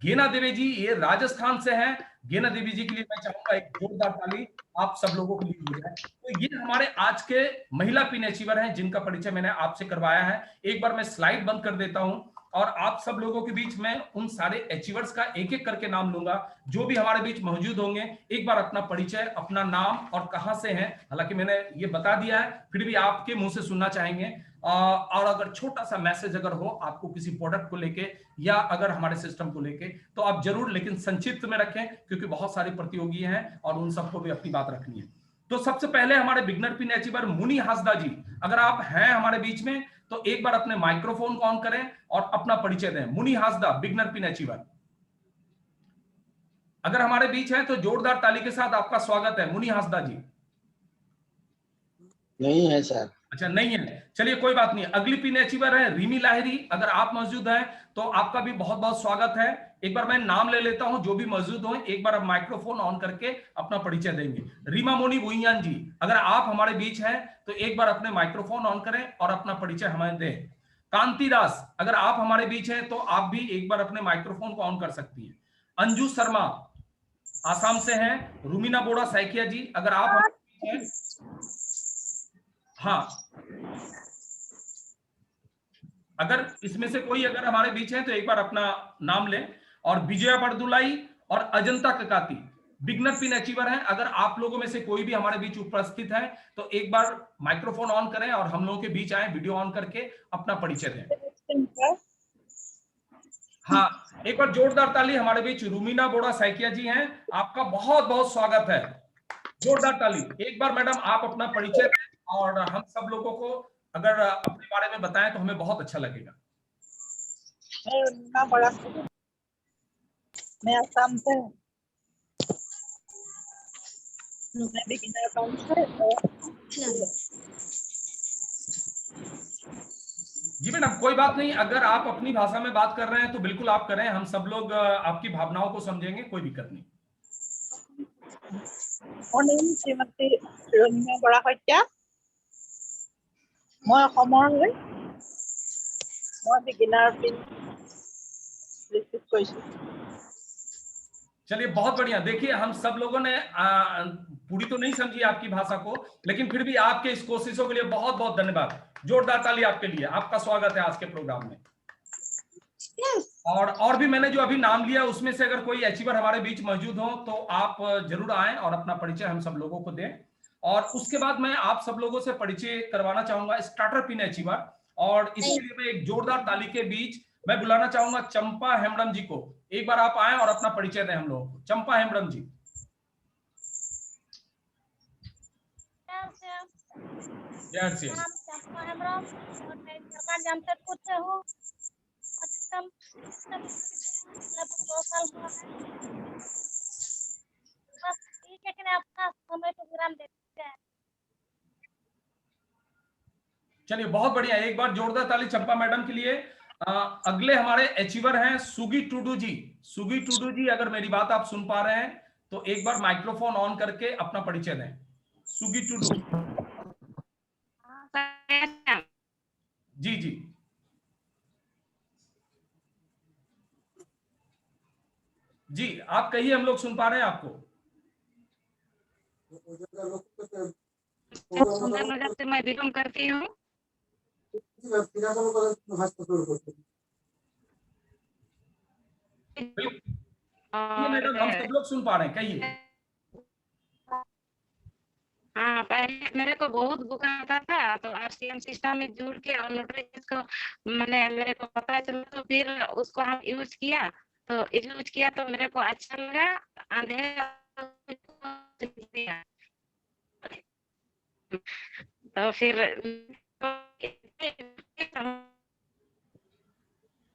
गेना देवी जी, ये राजस्थान से हैं। गेना देवी जी के लिए मैं चाहूंगा एक जोरदार ताली आप सब लोगों के लिए हो जाए। तो ये हमारे आज के महिला पिन अचीवर हैं जिनका परिचय मैंने आपसे करवाया है। एक बार मैं स्लाइड बंद कर देता हूं और आप सब लोगों के बीच में उन सारे अचीवर्स का एक एक करके नाम लूंगा जो भी हमारे बीच मौजूद होंगे। एक बार अपना परिचय, अपना नाम और कहां से हैं, हालांकि मैंने ये बता दिया है फिर भी आपके मुंह से सुनना चाहेंगे और अगर छोटा सा मैसेज अगर हो आपको किसी प्रोडक्ट को लेके या अगर हमारे सिस्टम को लेके, तो आप जरूर, लेकिन संक्षिप्त में रखें क्योंकि बहुत सारी प्रतियोगी हैं और उन सबको भी अपनी बात रखनी है। तो सबसे पहले हमारे बिगनर पिन अचीवर मुनि हासदा जी, अगर आप हैं हमारे बीच में तो एक बार अपने माइक्रोफोन को ऑन करें और अपना परिचय दें। मुनि हासदा, बिगनर पिन अचीवर, अगर हमारे बीच है तो जोरदार ताली के साथ आपका स्वागत है। मुनि हासदा जी नहीं है सर। अच्छा, नहीं है, चलिए कोई बात नहीं। अगली पिन अचीवर है रीमी लाहिरी, अगर आप मौजूद हैं तो आपका भी बहुत बहुत स्वागत है। एक बार मैं नाम ले लेता हूं, जो भी मौजूद हो एक बार आप माइक्रोफोन ऑन करके अपना परिचय देंगे। रीमा मोनी भुइयान जी, अगर आप हमारे बीच हैं तो एक बार अपने माइक्रोफोन ऑन करें और अपना परिचय हमें दें। कांति दास, अगर आप हमारे बीच हैं तो आप भी एक बार अपने माइक्रोफोन को ऑन कर सकती हैं। अंजू शर्मा आसाम से हैं। रुमीना बोड़ा सैकिया जी, अगर आप हमारे बीच हैं, हाँ, अगर इसमें से कोई अगर हमारे बीच है तो एक बार अपना नाम लें। और विजया बरदुलाई और अजंता ककाती बिगनर पिन अचीवर हैं, अगर आप लोगों में से कोई भी हमारे बीच उपस्थित है तो एक बार माइक्रोफोन ऑन करें और हम लोगों के बीच आए, वीडियो ऑन करके अपना परिचय दें। हाँ, एक बार जोरदार ताली। हमारे बीच रुमीना बोड़ा सैकिया जी हैं, आपका बहुत बहुत स्वागत है। जोरदार ताली। एक बार मैडम आप अपना परिचय दें और हम सब लोगों को अगर अपने बारे में बताएं तो हमें बहुत अच्छा लगेगा। मैं असम से हूँ। मैं बिगिनर अकाउंट से। जी मैडम, कोई बात नहीं, अगर आप अपनी भाषा में बात कर रहे हैं तो बिल्कुल आप करें, हम सब लोग आपकी भावनाओं को समझेंगे, कोई दिक्कत नहीं। শ্ৰীমতী ৰম্য বৰা শইকীয়া, মই অসমৰ হৈ মই বিগিনাৰ পিন ৰিচিভ কৰিছো। चलिए बहुत बढ़िया। देखिए हम सब लोगों ने पूरी तो नहीं समझी आपकी भाषा को, लेकिन फिर भी आपके इस कोशिशों के लिए बहुत बहुत धन्यवाद। जोरदार ताली आपके लिए, आपका स्वागत है आज के प्रोग्राम में। और भी मैंने जो अभी नाम लिया उसमें से अगर कोई अचीवर हमारे बीच मौजूद हो तो आप जरूर आएं और अपना परिचय हम सब लोगों को दें। और उसके बाद मैं आप सब लोगों से परिचय करवाना चाहूंगा स्टार्टर पिन अचीवर, और इसके लिए मैं एक जोरदार ताली के बीच मैं बुलाना चाहूंगा चंपा हेम्ब्रम जी को। एक बार आप आए और अपना परिचय दें हम लोगों को। चंपा हेम्ब्रम जी। जय श्री राम। चंपा हेम्ब्रम और मैं जमशेदपुर से हूँ। बस ठीक है कि अपना समय तो विराम देते हैं। चलिए बहुत बढ़िया, एक बार जोरदार ताली चंपा मैडम के लिए। अगले हमारे अचीवर हैं सुगी टुडू जी। सुगी टुडू जी, अगर मेरी बात आप सुन पा रहे हैं तो एक बार माइक्रोफोन ऑन करके अपना परिचय दें। सुगी टुडू जी। जी जी, आप कहिए, हम लोग सुन पा रहे हैं आपको। सुंदरनगर से मैं बिलोंग करती हूँ। मैडम हम सब लोग सुन पा रहे हैं, कहिए। हाँ, पहले मेरे को बहुत बुखार आता था, तो आरसीएम सिस्टम में जुड़ के और न्यूट्रिशन को मैंने मेरे को पता चला, तो फिर उसको हम यूज किया तो मेरे को अच्छा लगा। तो फिर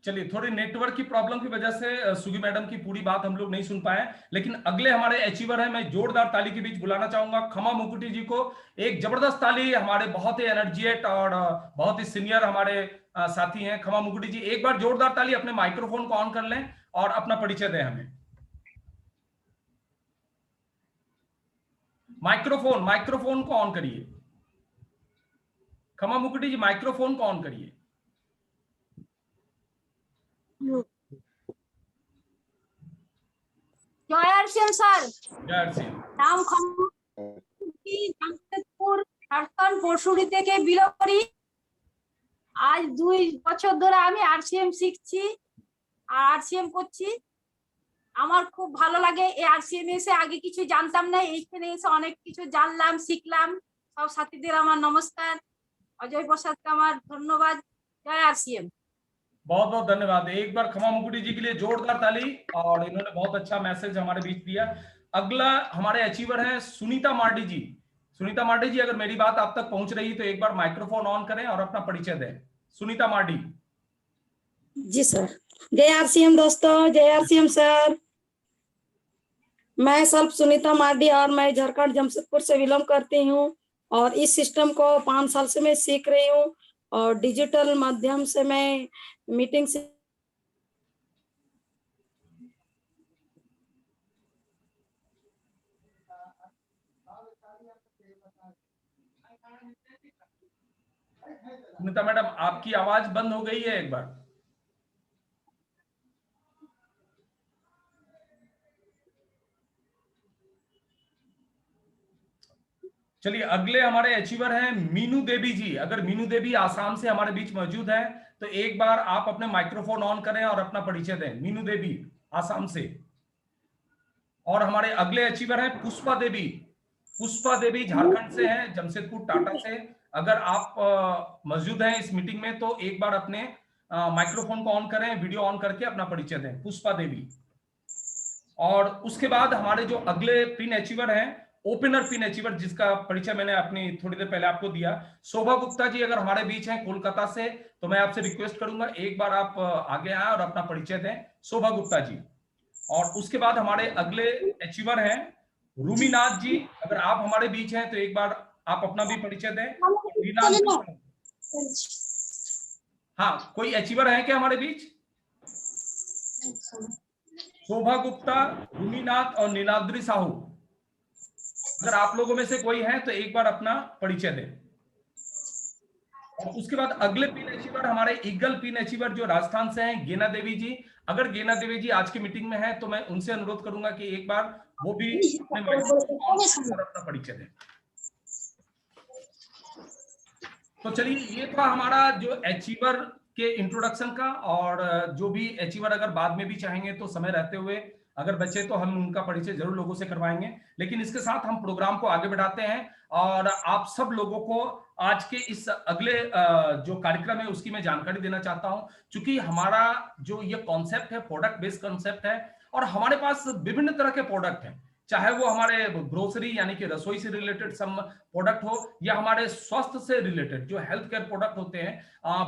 चलिए, थोड़ी नेटवर्क की प्रॉब्लम की वजह से सुगी मैडम की पूरी बात हम लोग नहीं सुन पाए, लेकिन अगले हमारे अचीवर हैं, मैं जोरदार ताली के बीच बुलाना चाहूंगा खमा मुकुटी जी को। एक जबरदस्त ताली। हमारे बहुत ही एनर्जेटिक और बहुत ही सीनियर हमारे साथी हैं खमा मुकुटी जी। एक बार जोरदार ताली। अपने माइक्रोफोन को ऑन कर लें और अपना परिचय दें हमें। माइक्रोफोन को ऑन करिए। खमा मुकुटी जी, माइक्रोफोन को ऑन करिए। जय आरसीएम सर। जय श्री नाम জামশেদপুর ঝাড়খণ্ড পরশুরি থেকে বিলং করি। আজ 2 বছর ধরে আমি আরসিএম শিখছি আর আরসিএম করছি। আমার খুব ভালো লাগে এই আরসিএম এসে। আগে কিছু জানতাম না, এইখানে এসে অনেক কিছু জানলাম, শিখলাম। সব সাথীদের আমার নমস্কার। অজয় প্রসাদকে আমার ধন্যবাদ। জয় আরসিএম। बहुत बहुत धन्यवाद। एक बार खमा मुकुटी जी के लिए जोरदार ताली, और इन्होंने बहुत अच्छा मैसेज हमारे बीच दिया। अगला हमारे अचीवर है सुनीता मार्डी जी। सुनीता मार्डी जी, अगर मेरी बात आप तक पहुंच रही तो एक बार माइक्रोफोन ऑन करें और अपना परिचय दें। सुनीता मार्डी। जी सर। जय आरसीएम दोस्तों, जय आरसीएम सर। मैं सल्फ सुनीता मार्डी और मैं झारखंड जमशेदपुर से बिलोंग करती हूँ, और इस सिस्टम को 5 साल से मैं सीख रही हूँ, और डिजिटल माध्यम से मैं मीटिंग से सुनीता मैडम, आपकी आवाज बंद हो गई है एक बार। चलिए, अगले हमारे अचीवर हैं मीनू देवी जी। अगर मीनू देवी आसाम से हमारे बीच मौजूद है तो एक बार आप अपने माइक्रोफोन ऑन करें और अपना परिचय दें। मीनू देवी, आसाम से। और हमारे अगले अचीवर हैं पुष्पा देवी। पुष्पा देवी झारखंड से हैं, जमशेदपुर टाटा से। अगर आप मौजूद हैं इस मीटिंग में तो एक बार अपने माइक्रोफोन को ऑन करें, वीडियो ऑन करके अपना परिचय दें, पुष्पा देवी। और उसके बाद हमारे जो अगले पिन अचीवर हैं, ओपनर पिन अचीवर, जिसका परिचय मैंने अपनी थोड़ी देर पहले आपको दिया, शोभा गुप्ता जी अगर हमारे बीच हैं कोलकाता से, तो मैं आपसे रिक्वेस्ट करूंगा एक बार आप आगे आए और अपना परिचय दें, शोभा गुप्ता जी। और उसके बाद हमारे अगले अचीवर हैं रूमीनाथ जी। अगर आप हमारे बीच हैं तो एक बार आप अपना भी परिचय दें। हाँ, कोई अचीवर है क्या हमारे बीच? शोभा गुप्ता, रूमीनाथ और नीलाद्री साहू, अगर आप लोगों में से कोई है तो एक बार अपना परिचय दें। और उसके बाद अगले पिन अचीवर हमारे ईगल पिन अचीवर जो राजस्थान से हैं, गेना देवी जी। अगर गेना देवी जी आज की मीटिंग में है तो मैं उनसे अनुरोध करूंगा कि एक बार वो भी अपने माइक्रोफोन पर अपना परिचय दें। तो चलिए, ये था हमारा जो अचीवर के इंट्रोडक्शन का। और जो भी अचीवर अगर बाद में भी चाहेंगे तो समय रहते हुए अगर बचे तो हम उनका परिचय जरूर लोगों से करवाएंगे। लेकिन इसके साथ हम प्रोग्राम को आगे बढ़ाते हैं, और आप सब लोगों को आज के इस अगले जो कार्यक्रम है उसकी मैं जानकारी देना चाहता हूं। क्योंकि हमारा जो ये कॉन्सेप्ट है प्रोडक्ट बेस्ड कॉन्सेप्ट है, और हमारे पास विभिन्न तरह के प्रोडक्ट हैं, चाहे वो हमारे ग्रोसरी यानी कि रसोई से रिलेटेड सब प्रोडक्ट हो, या हमारे स्वास्थ्य से रिलेटेड जो हेल्थ केयर प्रोडक्ट होते हैं।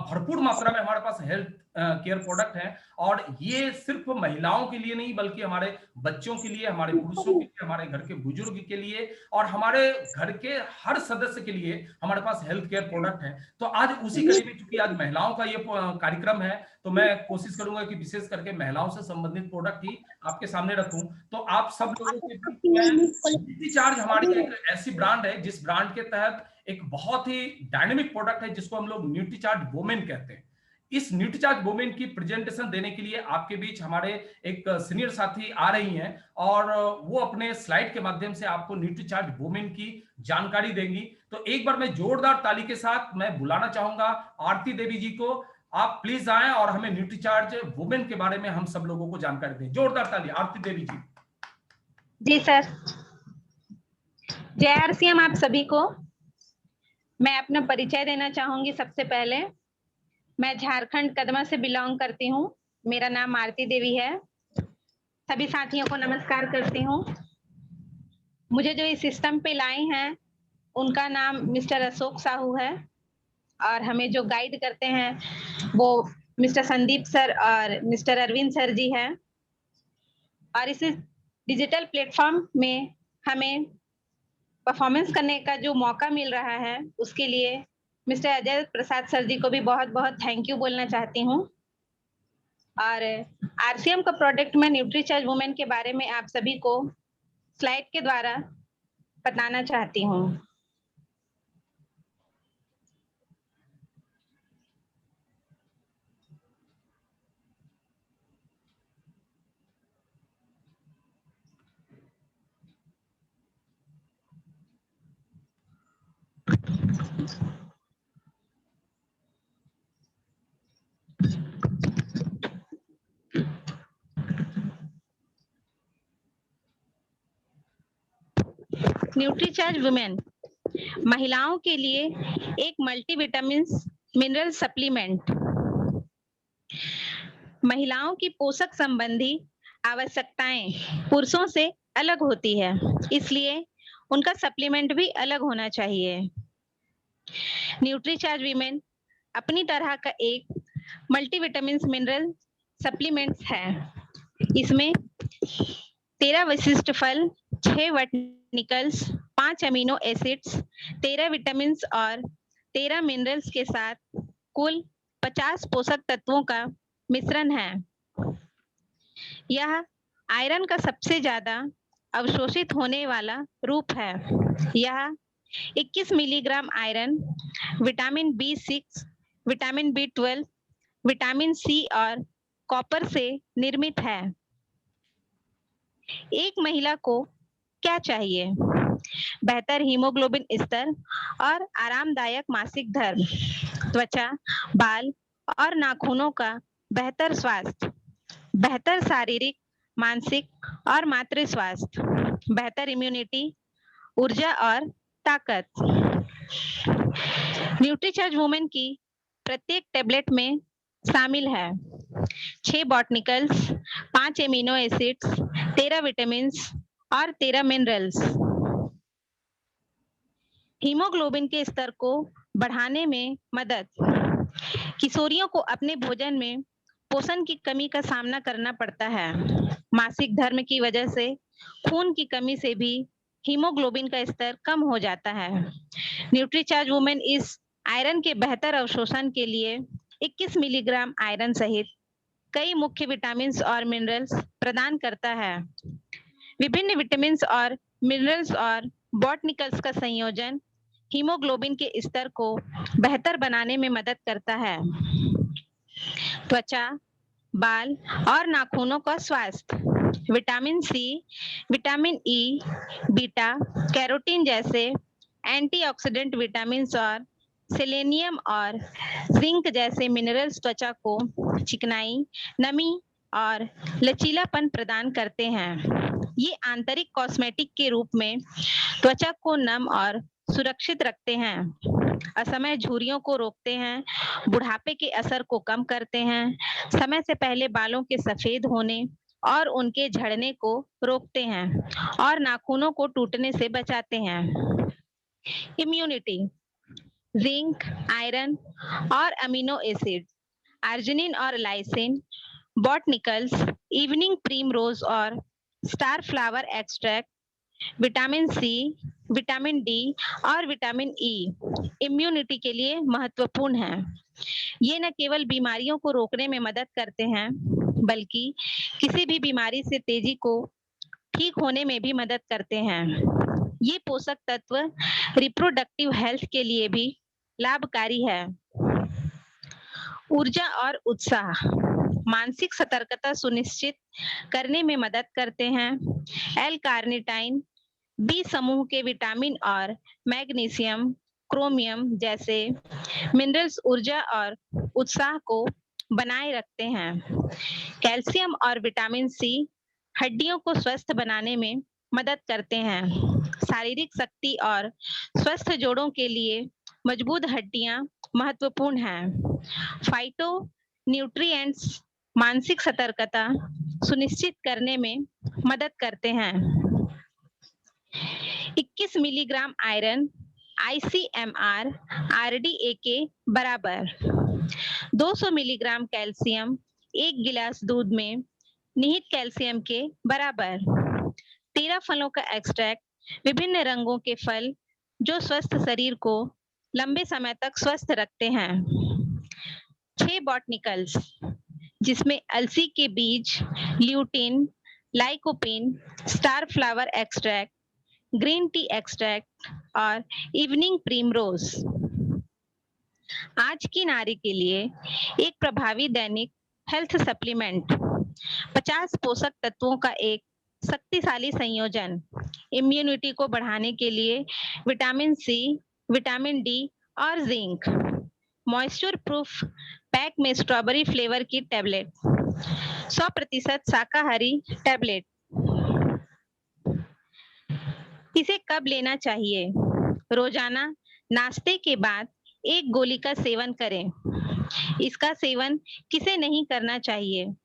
भरपूर मात्रा में हमारे पास हेल्थ केयर प्रोडक्ट हैं, और ये सिर्फ महिलाओं के लिए नहीं बल्कि हमारे बच्चों के लिए, हमारे पुरुषों के लिए, हमारे घर के बुजुर्ग के लिए, और हमारे घर के हर सदस्य के लिए हमारे पास हेल्थ केयर प्रोडक्ट है। तो आज उसी कड़ी में, चूंकि आज महिलाओं का ये कार्यक्रम है, तो मैं कोशिश करूंगा कि विशेष करके महिलाओं से संबंधित प्रोडक्ट ही आपके सामने रखूं। तो आप सब लोगों के चार्ज हमारी एक ऐसी ब्रांड है जिस ब्रांड के तहत एक बहुत ही डायनेमिक प्रोडक्ट है जिसको हम लोग न्यूट्रीचार्ज वुमेन कहते हैं। इस न्यूट्रीचार्ज वुमेन की प्रेजेंटेशन देने के लिए आपके बीच हमारे एक सीनियर साथी आ रही हैं, और वो अपने स्लाइड के माध्यम से आपको न्यूट्रीचार्ज वुमेन की जानकारी देंगी। तो एक बार मैं जोरदार ताली के साथ मैं बुलाना चाहूंगा आरती देवी जी को। आप प्लीज आए और हमें न्यूट्रीचार्ज वुमेन के बारे में हम सब लोगों को जानकारी दें। जोरदार ताली आरती देवी जी। जी सर। जय आरसीएम आप सभी को। मैं अपना परिचय देना चाहूंगी। सबसे पहले मैं झारखंड कदमा से बिलोंग करती हूँ। मेरा नाम आरती देवी है। सभी साथियों को नमस्कार करती हूँ। मुझे जो इस सिस्टम पे लाए हैं उनका नाम मिस्टर अशोक साहू है, और हमें जो गाइड करते हैं वो मिस्टर संदीप सर और मिस्टर अरविंद सर जी हैं। और इस डिजिटल प्लेटफॉर्म में हमें परफॉर्मेंस करने का जो मौका मिल रहा है उसके लिए मिस्टर अजय प्रसाद सर जी को भी बहुत बहुत थैंक यू बोलना चाहती हूँ। और आरसीएम का प्रोडक्ट में न्यूट्रीचार्ज वुमेन के बारे में आप सभी को स्लाइड के द्वारा बताना चाहती हूँ। न्यूट्रीचार्ज वुमेन महिलाओं के लिए एक मल्टीविटामिन मिनरल सप्लीमेंट। महिलाओं की पोषक संबंधी आवश्यकताएं पुरुषों से अलग होती है, इसलिए उनका सप्लीमेंट भी अलग होना चाहिए। न्यूट्रीचार्ज वीमेन अपनी तरह का एक मल्टीविटामिन मिनरल सप्लीमेंट्स है। इसमें 13 विशिष्ट फल, 6 वर्टिकल्स, 5 अमीनो एसिड्स, 13 विटामिन और 13 मिनरल्स के साथ कुल 50 पोषक तत्वों का मिश्रण है। यह आयरन का सबसे ज्यादा अवशोषित होने वाला रूप है। यह 21 milligram iron, vitamin B6, vitamin B12, vitamin C और कॉपर से निर्मित है। एक महिला को क्या चाहिए? बेहतर हीमोग्लोबिन स्तर और आरामदायक मासिक धर्म, त्वचा, बाल और नाखूनों का बेहतर स्वास्थ्य, बेहतर शारीरिक, मानसिक और मातृ स्वास्थ्य, बेहतर इम्यूनिटी, ऊर्जा और ताकत। न्यूट्रीचार्ज वुमेन की प्रत्येक टेबलेट में शामिल है 6 बॉटनिकल्स, 5 एमिनो एसिड्स, 13 विटामिन और 13 मिनरल्स। हीमोग्लोबिन के स्तर को बढ़ाने में मदद। किशोरियों को अपने भोजन में पोषण की कमी का सामना करना पड़ता है। मासिक धर्म की वजह से खून की कमी से भी हीमोग्लोबिन का स्तर कम हो जाता है। न्यूट्रीचार्ज वुमेन इस आयरन के बेहतर अवशोषण के लिए 21 मिलीग्राम आयरन सहित कई मुख्य विटामिन और मिनरल्स प्रदान करता है। विभिन्न विटामिन और मिनरल्स और बॉटनिकल्स का संयोजन हीमोग्लोबिन के स्तर को बेहतर बनाने में मदद करता है। त्वचा, बाल और नाखूनों का स्वास्थ्य। Vitamin C, vitamin E, beta carotene जैसे एंटीऑक्सीडेंट विटामिन और सेलेनियम और जिंक जैसे मिनरल्स त्वचा को चिकनाई, नमी और लचीलापन प्रदान करते हैं। ये आंतरिक कॉस्मेटिक के रूप में त्वचा को नम और सुरक्षित रखते हैं, असमय झुर्रियों को रोकते हैं, बुढ़ापे के असर को कम करते हैं, समय से पहले बालों के सफेद होने और उनके झड़ने को रोकते हैं और नाखूनों को टूटने से बचाते हैं। इम्यूनिटी, जिंक, आयरन और अमीनो एसिड, अर्जिनिन और लाइसिन, बॉटनिकल्स, इवनिंग प्रीमरोज और star flower extract, vitamin C, vitamin D और विटामिन ई इम्यूनिटी के लिए महत्वपूर्ण है। ये न केवल बीमारियों को रोकने में मदद करते हैं, बल्कि किसी भी बीमारी से तेजी को ठीक होने में भी मदद करते हैं। ये पोषक तत्व रिप्रोडक्टिव हेल्थ के लिए भी लाभकारी है। ऊर्जा और उत्साह, मानसिक सतर्कता सुनिश्चित करने में मदद करते हैं। एल कार्निटाइन, बी समूह के विटामिन और मैग्नीशियम, क्रोमियम जैसे मिनरल्स ऊर्जा और उत्साह को बनाए रखते हैं। कैल्शियम और विटामिन सी हड्डियों को स्वस्थ बनाने में मदद करते हैं। शारीरिक शक्ति और स्वस्थ जोड़ों के लिए मजबूत हड्डियां महत्वपूर्ण हैं। फाइटो न्यूट्रिएंट्स मानसिक सतर्कता सुनिश्चित करने में मदद करते हैं। 21 मिलीग्राम आयरन ICMR RDA के बराबर। 200 मिलीग्राम कैल्शियम एक गिलास दूध में निहित कैल्शियम के बराबर। 13 फलों का एक्सट्रैक्ट, विभिन्न रंगों के फल जो स्वस्थ शरीर को लंबे समय तक स्वस्थ रखते हैं। 6 बॉटनिकल्स जिसमें अलसी के बीज, lutein, lycopene, star flower extract, green tea extract और इवनिंग प्रीमरोज। आज की नारी के लिए एक प्रभावी दैनिक हेल्थ सप्लीमेंट, 50 पोषक तत्वों का एक शक्तिशाली संयोजन, इम्यूनिटी को बढ़ाने के लिए विटामिन सी, विटामिन डी और जिंक। मॉइस्चर प्रूफ पैक में स्ट्रॉबेरी फ्लेवर की टैबलेट, 100% शाकाहारी टैबलेट। इसे कब लेना चाहिए? रोजाना नाश्ते के बाद 1 गोली का सेवन करें। इसका सेवन किसे नहीं करना चाहिए?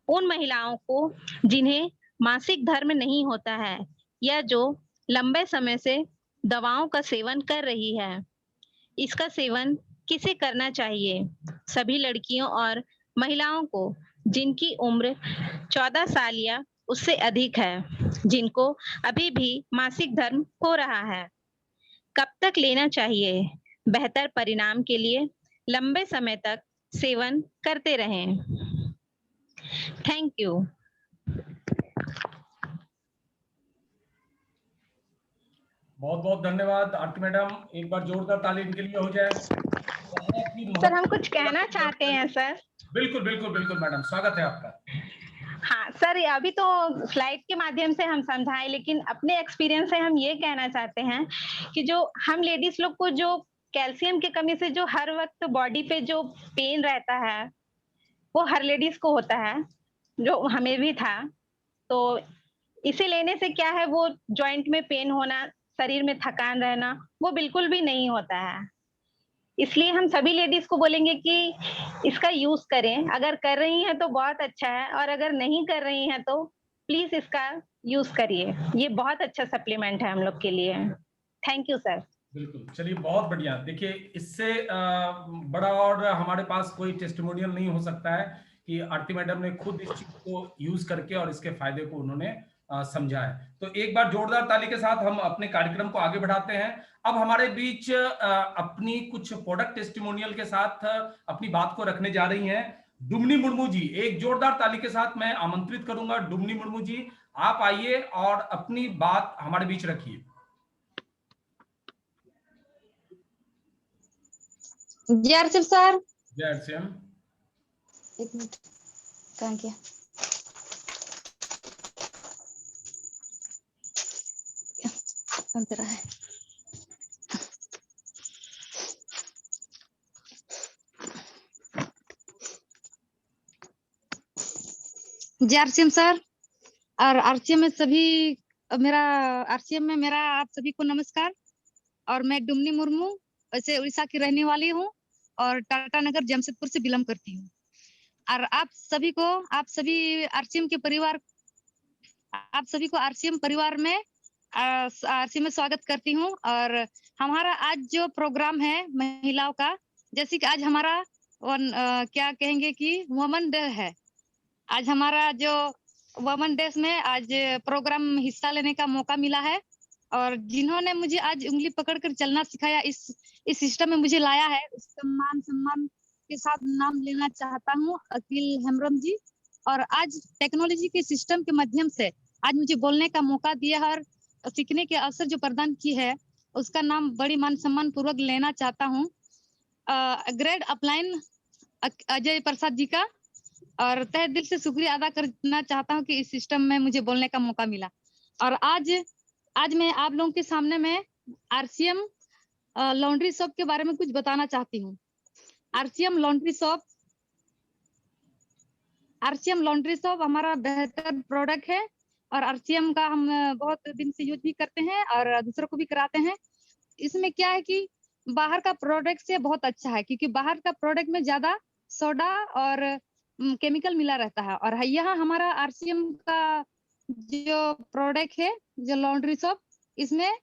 उन महिलाओं को जिन्हें मासिक धर्म नहीं होता है या जो लंबे समय से दवाओं का सेवन कर रही है। इसका सेवन किसे करना चाहिए? सभी लड़कियों और महिलाओं को जिनकी उम्र 14 साल या उससे अधिक है, जिनको अभी भी मासिक धर्म हो रहा है। कब तक लेना चाहिए? बेहतर परिणाम के लिए लंबे समय तक सेवन करते रहें। Thank you. बहुत बहुत धन्यवाद आरती मैडम, एक बार जोरदार ताली इनके लिए हो जाए। सर हम कुछ कहना चाहते हैं सर। बिल्कुल बिल्कुल बिल्कुल मैडम, स्वागत है आपका। हाँ सर, अभी तो स्लाइड के माध्यम से हम समझाएं, लेकिन अपने एक्सपीरियंस से हम ये कहना चाहते हैं कि जो हम लेडीज लोग को जो कैल्शियम की कमी से जो हर वक्त बॉडी पे जो पेन रहता है, वो हर लेडीज को होता है, जो हमें भी था। तो इसे लेने से क्या है, वो जॉइंट में पेन होना, शरीर में थकान रहना, वो बिल्कुल भी नहीं होता है। इसलिए हम सभी लेडीज को बोलेंगे कि इसका यूज करें। अगर कर रही हैं तो बहुत अच्छा है, और अगर नहीं कर रही हैं तो प्लीज इसका यूज करिए। ये बहुत अच्छा सप्लीमेंट है हम लोग के लिए। Thank you sir. बिल्कुल, चलिए बहुत बढ़िया। देखिए, इससे बड़ा और हमारे पास कोई टेस्टिमोनियल नहीं हो सकता है कि आरती मैडम ने खुद इस चीज को यूज करके और इसके फायदे को उन्होंने समझा है। तो एक बार जोरदार ताली के साथ हम अपने कार्यक्रम को आगे बढ़ाते हैं। अब हमारे बीच अपनी कुछ प्रोडक्ट टेस्टिमोनियल के साथ अपनी बात को रखने जा रही हैं डुमनी मुर्मू जी। एक जोरदार ताली के साथ मैं आमंत्रित करूंगा डुमनी मुर्मू जी, आप आइए और अपनी बात हमारे बीच रखिए। जय आरसीएम सर। जय आरसीएम। एक मिनट, कहाँ किया? अंतरा है। जय आरसीएम सर। और आरसीएम में सभी आरसीएम में मेरा आप सभी को नमस्कार। और मैं डुमनी मुर्मू, वैसे उड़ीसा की रहने वाली हूँ और टाटा नगर जमशेदपुर से बिलोंग करती हूँ। और आप सभी को आरसीएम के परिवार, आप सभी को आरसीएम परिवार में आरसीएम में स्वागत करती हूँ। और हमारा आज जो प्रोग्राम है महिलाओं का, जैसे कि आज हमारा क्या कहेंगे कि वुमेन डे है। आज हमारा जो वुमेन डे में आज प्रोग्राम हिस्सा लेने का मौका मिला है, और जिन्होंने मुझे आज उंगली पकड़कर चलना सिखाया, इस सिस्टम में मुझे लाया है, उसका मान सम्मान के साथ नाम लेना चाहता हूँ अकील हेम्ब्रम जी। और आज टेक्नोलॉजी के सिस्टम के माध्यम से आज मुझे बोलने का मौका दिया है और सीखने के अवसर जो प्रदान की है, उसका नाम बड़ी मान सम्मान पूर्वक लेना चाहता हूँ ग्रेड अपलाइन अजय प्रसाद जी का। और तहे दिल से शुक्रिया अदा करना चाहता हूँ कि इस सिस्टम में मुझे बोलने का मौका मिला। और आज मैं आप लोगों के सामने में आरसीएम लॉन्ड्री शॉप के बारे में कुछ बताना चाहती हूँ। आरसीएम लॉन्ड्री शॉप हमारा बेहतर प्रोडक्ट है, और आरसीएम का हम बहुत दिन से यूज भी करते हैं और दूसरों को भी कराते हैं। इसमें क्या है कि बाहर का प्रोडक्ट से बहुत अच्छा है, क्योंकि बाहर का प्रोडक्ट में ज्यादा सोडा और केमिकल मिला रहता है। और यहाँ हमारा आरसीएम का जो प्रोडक्ट है, जो लॉन्ड्री सोप, इसमें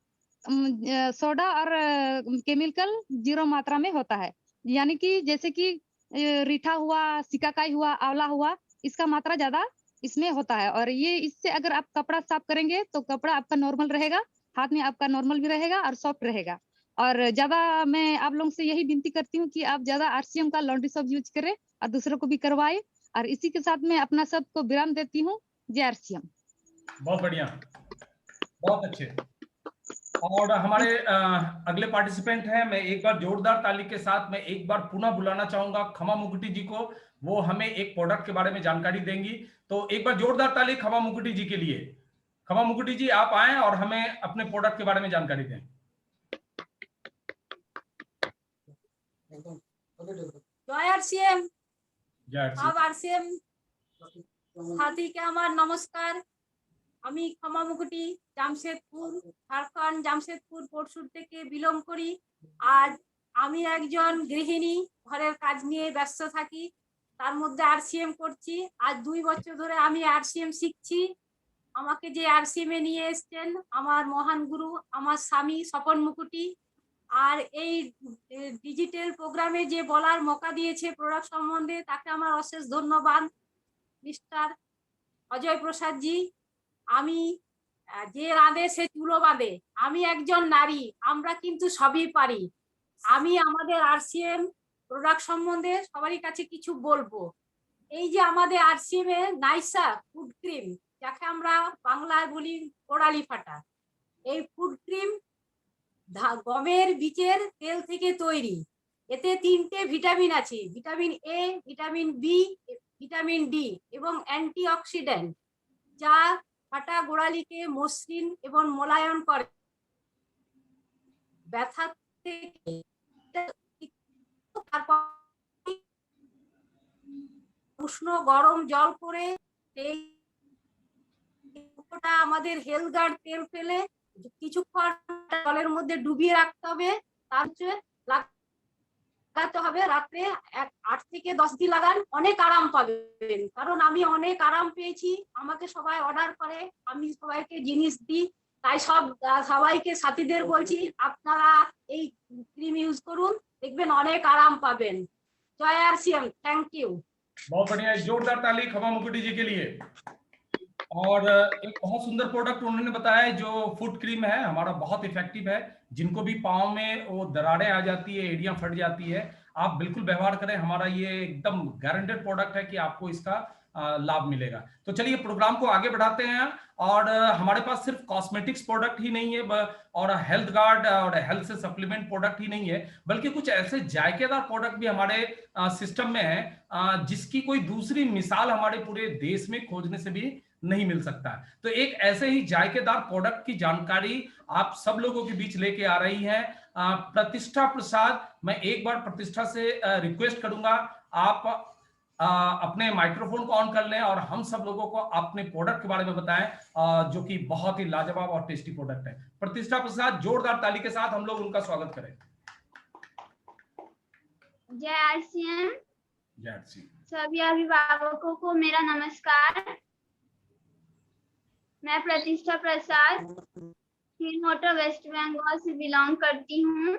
सोडा और केमिकल 0 मात्रा में होता है। यानी कि जैसे कि रीठा हुआ, सिकाकाई हुआ, आंवला हुआ, इसका मात्रा ज्यादा इसमें होता है। और ये इससे अगर आप कपड़ा साफ करेंगे तो कपड़ा आपका नॉर्मल रहेगा, हाथ में आपका नॉर्मल भी रहेगा और सॉफ्ट रहेगा। और ज्यादा मैं आप लोगों से यही विनती करती हूँ कि आप ज्यादा आरसीएम का लॉन्ड्री सोप यूज करें और दूसरों को भी करवाए। और इसी के साथ मैं अपना सबको विराम देती हूँ। जय आरसीएम। बहुत बढ़िया, बहुत अच्छे। और हमारे अगले पार्टिसिपेंट हैं, मैं एक बार जोरदार ताली के साथ मैं एक बार पुनः बुलाना चाहूंगा खमा मुकुटी जी को। वो हमें एक प्रोडक्ट के बारे में जानकारी देंगी। तो एक बार जोरदार ताली खमा मुकुटी जी के लिए। खमा मुकुटी जी, आप आए और हमें अपने प्रोडक्ट के बारे में जानकारी दें। जय आरसीएम। जय आरसीएम। आरसीएम हाथी के हमार नमस्कार। আমি ক্ষমামুকুটি জামশেদপুর ঝাড়খণ্ড জামশেদপুর পরশুর থেকে বিলং করি। আজ আমি একজন গৃহিণী, ঘরের কাজ নিয়ে ব্যস্ত থাকি, তার মধ্যে আরসিএম করছি। আজ 2 বছর ধরে আমি আরসিএম শিখছি। আমাকে যে আরসিএম এ নিয়ে এসেছেন আমার মহান গুরু আমার স্বামী স্বপন মুকুটি। আর এই ডিজিটাল প্রোগ্রামে যে বলার মৌকা দিয়েছে প্রোডাক্ট সম্বন্ধে তাকে আমার অশেষ ধন্যবাদ মিস্টার অজয় প্রসাদ জি। আমি যে রাঁধে সে চুলো বাঁধে, আমি একজন নারী, আমরা কিন্তু সবই পারি। আমি আমাদের আরসিএম প্রোডাক্ট সম্বন্ধে সবারই কাছে কিছু বলবো। এই যে আমাদের আরসিএম এ নাইসা ফুড ক্রিম, যাকে আমরা বাংলায় বলি কোড়ালি ফাটা, এই ফুড ক্রিম গমের বীজের তেল থেকে তৈরি। এতে 3টে ভিটামিন আছে, vitamin A, vitamin B, vitamin D এবং অ্যান্টিঅক্সিডেন্ট, যা ফাটা গোড়ালিকে মসৃণ এবং মোলায়েম করে। ব্যথা থেকে উষ্ণ গরম জল করে আমাদের হেলথ গার্ড তেল ফেলে কিছুক্ষণ জলের মধ্যে ডুবিয়ে রাখতে হবে, তারপরে লাগাতে হবে রাত্রে 8 থেকে 10 দিন লাগান, অনেক আরাম পাবেন। কারণ আমি অনেক আরাম পেয়েছি, আমাকে সবাই অর্ডার করে, আমি সবাইকে জিনিস দিই, তাই সবাইকে সাথীদের বলছি আপনারা এই ক্রিম ইউজ করুন, দেখবেন অনেক আরাম পাবেন। জয় আরসিএম, থ্যাংক ইউ। बहुत बढ़िया, जोरदार ताली खमा मुकुटी जी के लिए। और एक बहुत सुंदर प्रोडक्ट उन्होंने बताया है, जो फुट क्रीम है हमारा बहुत इफेक्टिव है। जिनको भी पाँव में वो दरारें आ जाती है, एड़ियां फट जाती है, आप बिल्कुल व्यवहार करें, हमारा ये एकदम गारंटेड प्रोडक्ट है कि आपको इसका लाभ मिलेगा। तो चलिए प्रोग्राम को आगे बढ़ाते हैं। और हमारे पास सिर्फ कॉस्मेटिक्स प्रोडक्ट ही नहीं है और हेल्थ गार्ड और हेल्थ से सप्लीमेंट प्रोडक्ट ही नहीं है, बल्कि कुछ ऐसे जायकेदार प्रोडक्ट भी हमारे सिस्टम में है जिसकी कोई दूसरी मिसाल हमारे पूरे देश में खोजने से भी नहीं मिल सकता। तो एक ऐसे ही जायकेदार प्रोडक्ट की जानकारी आप सब लोगों के बीच लेके आ रही हैं प्रतिष्ठा प्रसाद। मैं एक बार प्रतिष्ठा से रिक्वेस्ट करूंगा आप अपने माइक्रोफोन को ऑन कर लें और हम सब लोगों को अपने प्रोडक्ट के बारे में बताएं, जो कि बहुत ही लाजवाब और टेस्टी प्रोडक्ट है। प्रतिष्ठा प्रसाद, जोरदार ताली के साथ हम लोग उनका स्वागत करें। जय आरसीएम। जय आरसीएम। सभी अभिभावकों को मेरा नमस्कार। मैं प्रतिष्ठा प्रसाद हिल मोटर वेस्ट बंगाल से बिलोंग करती हूँ।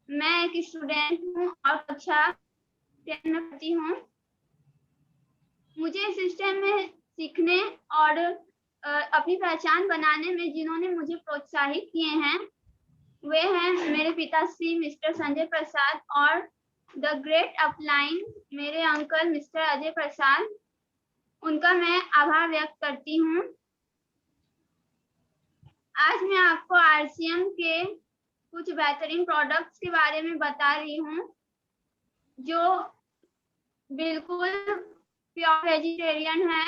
मैं एक स्टूडेंट हूँ और कक्षा 10 में पढ़ती हूँ। मुझे सिस्टम में सीखने और अपनी पहचान बनाने में जिन्होंने मुझे प्रोत्साहित किए हैं वे हैं मेरे पिताश्री मिस्टर संजय प्रसाद और द ग्रेट अपलाइन मेरे अंकल मिस्टर अजय प्रसाद। उनका मैं आभार व्यक्त करती हूँ। आज मैं आपको आरसीएम के कुछ बेहतरीन प्रोडक्ट्स के बारे में बता रही हूँ, जो बिल्कुल प्योर वेजिटेरियन है।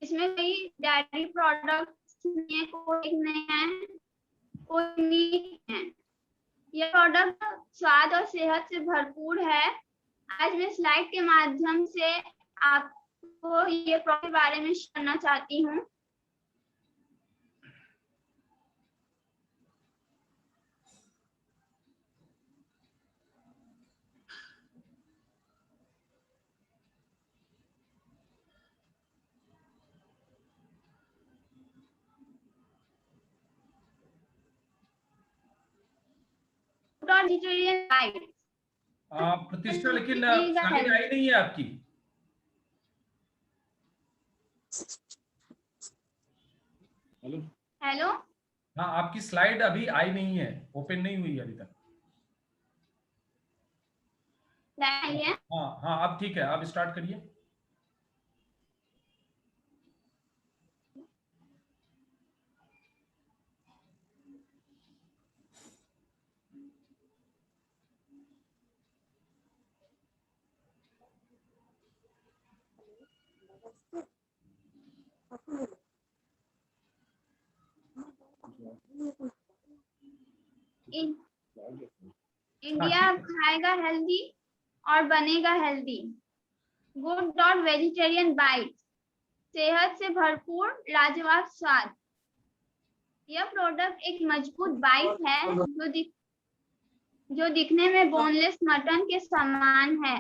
इसमें कोई डेयरी प्रोडक्ट्स नहीं, कोई नहीं है, कोई मीट है। यह प्रोडक्ट स्वाद और सेहत से भरपूर है। आज मैं स्लाइड के माध्यम से आपको ये प्रोडक्ट के बारे में करना चाहती हूँ। प्रतिष्ठा, लेकिन स्लाइड आई नहीं है आपकी। हेलो हेलो, हाँ, आपकी स्लाइड अभी आई नहीं है, ओपन नहीं हुई अभी तक। हाँ हाँ, अब ठीक है, अब स्टार्ट करिए। इंडिया खाएगा हेल्दी और बनेगा healthy. Good dot vegetarian bite. सेहत से भरपूर लाजवाब स्वाद। यह प्रोडक्ट एक मजबूत बाइट है जो दिखने में बोनलेस मटन के समान है।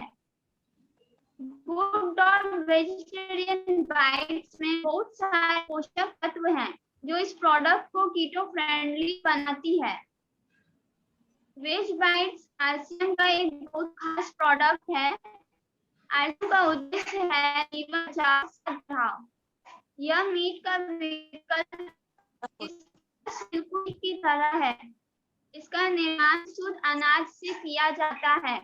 गुड और वेजिटेरियन बाइट्स में बहुत सारे पोषक तत्व हैं जो इस प्रोडक्ट को कीटो फ्रेंडली बनाती है। वेज बाइट्स आरसीएम का एक बहुत खास प्रोडक्ट है। आरसीएम का उद्देश्य है लीवर बचाव। यह मीट का विकल्प बिल्कुल की तरह है। इसका निर्माण शुद्ध अनाज से किया जाता है।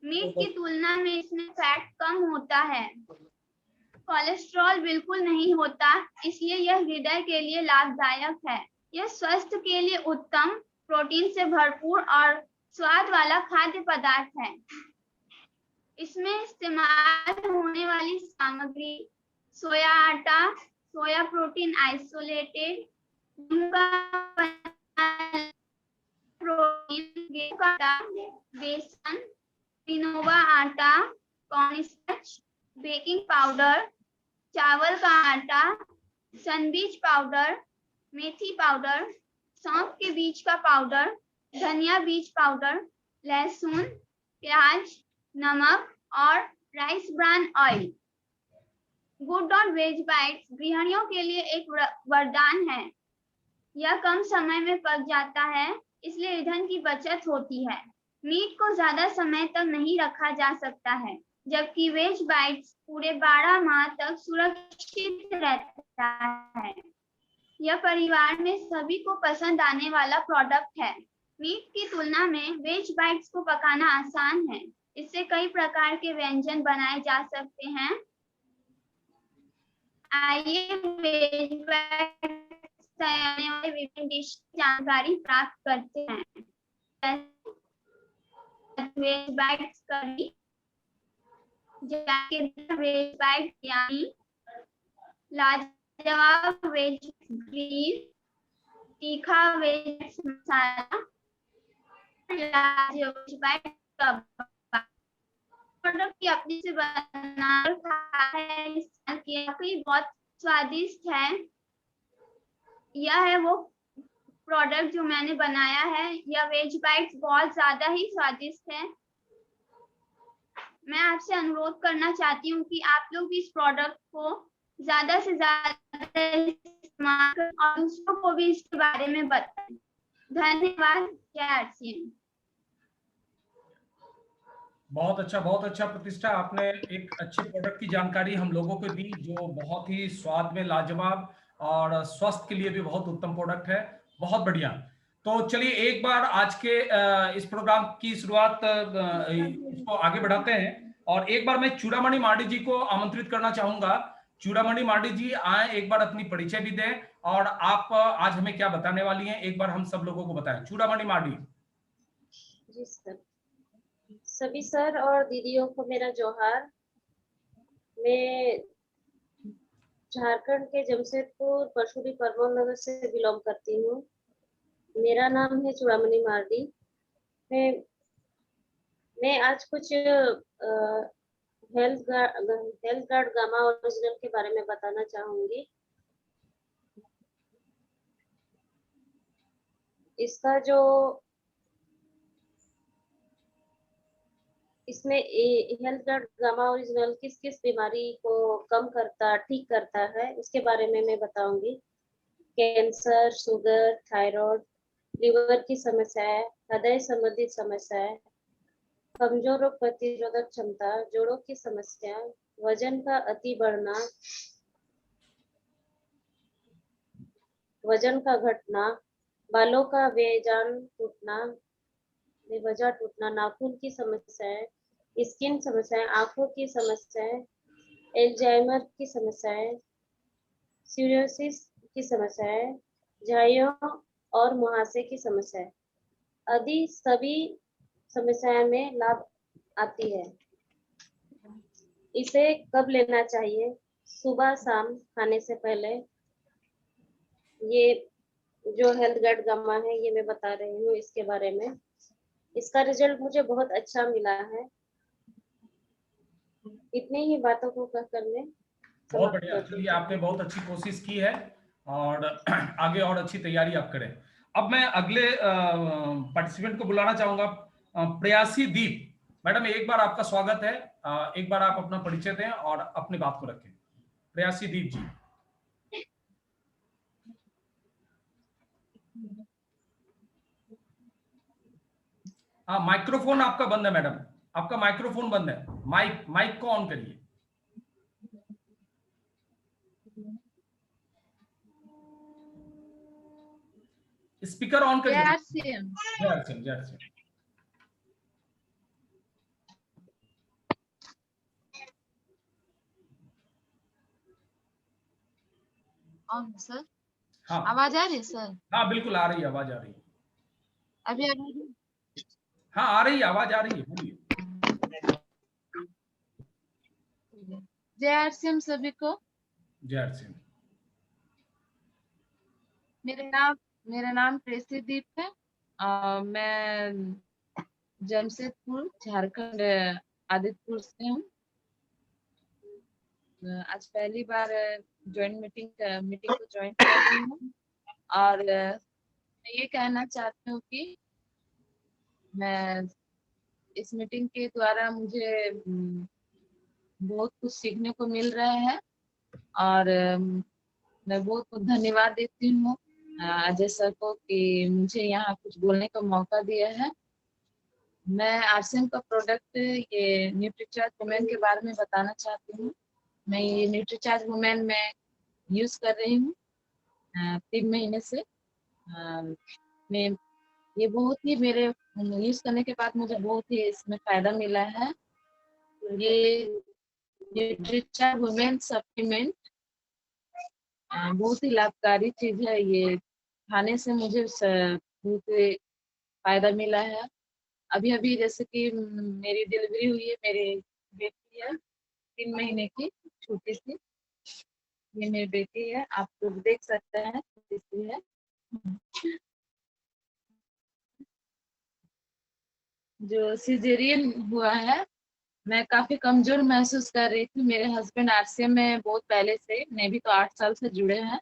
मीट की तुलना में इसमें फैट कम होता है। कोलेस्ट्रॉल बिल्कुल नहीं होता, इसलिए यह हृदय के लिए लाभदायक है। यह स्वास्थ्य के लिए उत्तम, प्रोटीन से भरपूर और स्वाद वाला खाद्य पदार्थ है। इसमें इस्तेमाल होने वाली सामग्री सोया आटा, सोया प्रोटीन आइसोलेटेड, प्रोटीन, बेसन, पिनोवा आटा, कॉर्नस्टार्च, बेकिंग पाउडर, चावल का आटा, सनबीज पाउडर, मेथी पाउडर, सौंफ के बीज का पाउडर, धनिया बीज पाउडर, लहसुन, प्याज, नमक और राइस ब्रान ऑयल। गुड और वेज बाइट्स गृहिणियों के लिए एक वरदान है। यह कम समय में पक जाता है, इसलिए ईंधन की बचत होती है। मीट को ज्यादा समय तक नहीं रखा जा सकता है, जबकि वेज बाइट्स पूरे 12 माह तक सुरक्षित रहता है। यह परिवार में सभी को पसंद आने वाला प्रोडक्ट है। मीट की तुलना में वेज बाइट्स को पकाना आसान है। इससे कई प्रकार के व्यंजन बनाए जा सकते हैं। आइए वेज बाइट्स बनाने वाले विभिन्न डिश की जानकारी प्राप्त करते हैं। वेज बाइट्स करी, वेज बाइट यानी लाजवाब वेज ग्रिल, तीखा वेज मसाला, वेज बाइट कबाब। प्रोडक्ट की अपने से बनाकर खाया है, बहुत स्वादिष्ट है। यह है वो प्रोडक्ट जो मैंने बनाया है। यह वेज बाइट्स बहुत ज्यादा ही स्वादिष्ट है। मैं आपसे अनुरोध करना चाहती हूँ कि आप लोग भी इस प्रोडक्ट को ज्यादा से ज्यादा इस्तेमाल करें और दूसरों को भी इसके बारे में बताएं। धन्यवाद। जय आरसीएम। बहुत अच्छा प्रतिष्ठा। आपने एक अच्छे प्रोडक्ट की जानकारी हम लोगों को दी जो बहुत ही स्वाद में लाजवाब और स्वास्थ्य के लिए भी बहुत उत्तम प्रोडक्ट है। बहुत बढ़िया। तो चलिए एक बार आज के इस प्रोग्राम की शुरुआत इसको आगे बढ़ाते हैं और एक बार मैं चूड़ामणि मार्डी जी को आमंत्रित करना चाहूंगा। चूड़ामणि मार्डी जी आए, एक बार अपनी परिचय भी दें और आप आज हमें क्या बताने वाली हैं एक बार हम सब लोगों को बताएं। चूड़ामणि मार्डी जी सर। सभी सर और दीदियों को मेरा जोहार। मैं झारखंड के जमशेदपुर परशुरी परमल नगर से बिलोंग करती हूँ। मेरा नाम है चूड़ामणि मार्डी। मैं आज कुछ हेल्थ गार्ड गामा ओरिजिनल के बारे में बताना चाहूंगी। इसका जो इसमें हेल्थ गार्ड गामा ओरिजिनल किस किस बीमारी को कम करता ठीक करता है उसके बारे में मैं बताऊंगी। कैंसर, शुगर, थायराइड, लिवर की समस्याएं, हृदय संबंधित समस्याएं, कमजोर रोग प्रतिरोधक क्षमता, जोड़ों की समस्या, वजन का अति बढ़ना, वजन का घटना, बालों का बेजान टूटना, बेवजह टूटना, नाखून की समस्याएं, स्किन समस्याएं, आंखों की समस्याएं, एल्जाइमर की समस्याएं, सीरोसिस की समस्याएं, झाइयों और मुहासे की समस्याएं आदि सभी समस्याएं में लाभ आती है। इसे कब लेना चाहिए? सुबह शाम खाने से पहले। ये जो हेल्थ गार्ड गामा है ये मैं बता रही हूँ इसके बारे में। इसका रिजल्ट मुझे बहुत अच्छा मिला है। इतनी ही बातों को कहकर मैं बहुत बढ़िया, चलिए आपने बहुत अच्छी कोशिश की है और आगे और अच्छी तैयारी आप करें। अब मैं अगले पार्टिसिपेंट को बुलाना चाहूंगा, प्रयासी दीप। मैडम एक बार आपका स्वागत है, एक बार आप अपना परिचय दें और अपनी बात को रखें। प्रयासी दीप जी। हाँ, माइक्रोफोन आपका बंद है मैडम, आपका माइक्रोफोन बंद है, माइक को ऑन करिए। स्पीकर ऑन करिए। जय आरसीएम। सर, हाँ, आवाज आ रही है सर? हाँ बिल्कुल आ रही है, आवाज आ रही है। अभी आ रही है? हाँ आ रही है, आवाज आ रही है, बोलिए। जय आरसीएम सभी को। जय आरसीएम। मेरा नाम प्रेसी दीप है। मैं जमशेदपुर झारखंड आदित्यपुर से हूँ। आज पहली बार ज्वाइंट मीटिंग को ज्वाइन कर रही हूँ और मैं ये कहना चाहती हूँ कि मैं इस मीटिंग के द्वारा मुझे बहुत कुछ सीखने को मिल रहा है और मैं बहुत बहुत धन्यवाद देती हूँ अजय सर को कि मुझे यहाँ कुछ बोलने का मौका दिया है। मैं आरसीएम का प्रोडक्ट ये न्यूट्रीचार्ज वुमेन के बारे में बताना चाहती हूँ। मैं ये न्यूट्रीचार्ज वुमेन में यूज कर रही हूँ 3 महीने से। मैं ये बहुत ही मेरे यूज करने के बाद मुझे बहुत ही इसमें फायदा मिला है। ये न्यूट्रीचार्ज वुमेन सप्लीमेंट बहुत ही लाभकारी चीज है। ये खाने से मुझे बहुत फायदा मिला है। अभी अभी जैसे कि मेरी डिलीवरी हुई है, मेरी बेटी है 3 महीने की, छोटी सी, ये मेरी बेटी है, आप लोग देख सकते हैं छोटी सी है। जो सिजेरियन हुआ है, मैं काफी कमजोर महसूस कर रही थी। मेरे हस्बैंड आरसीएम में बहुत पहले से, मैं भी तो 8 साल से जुड़े हैं।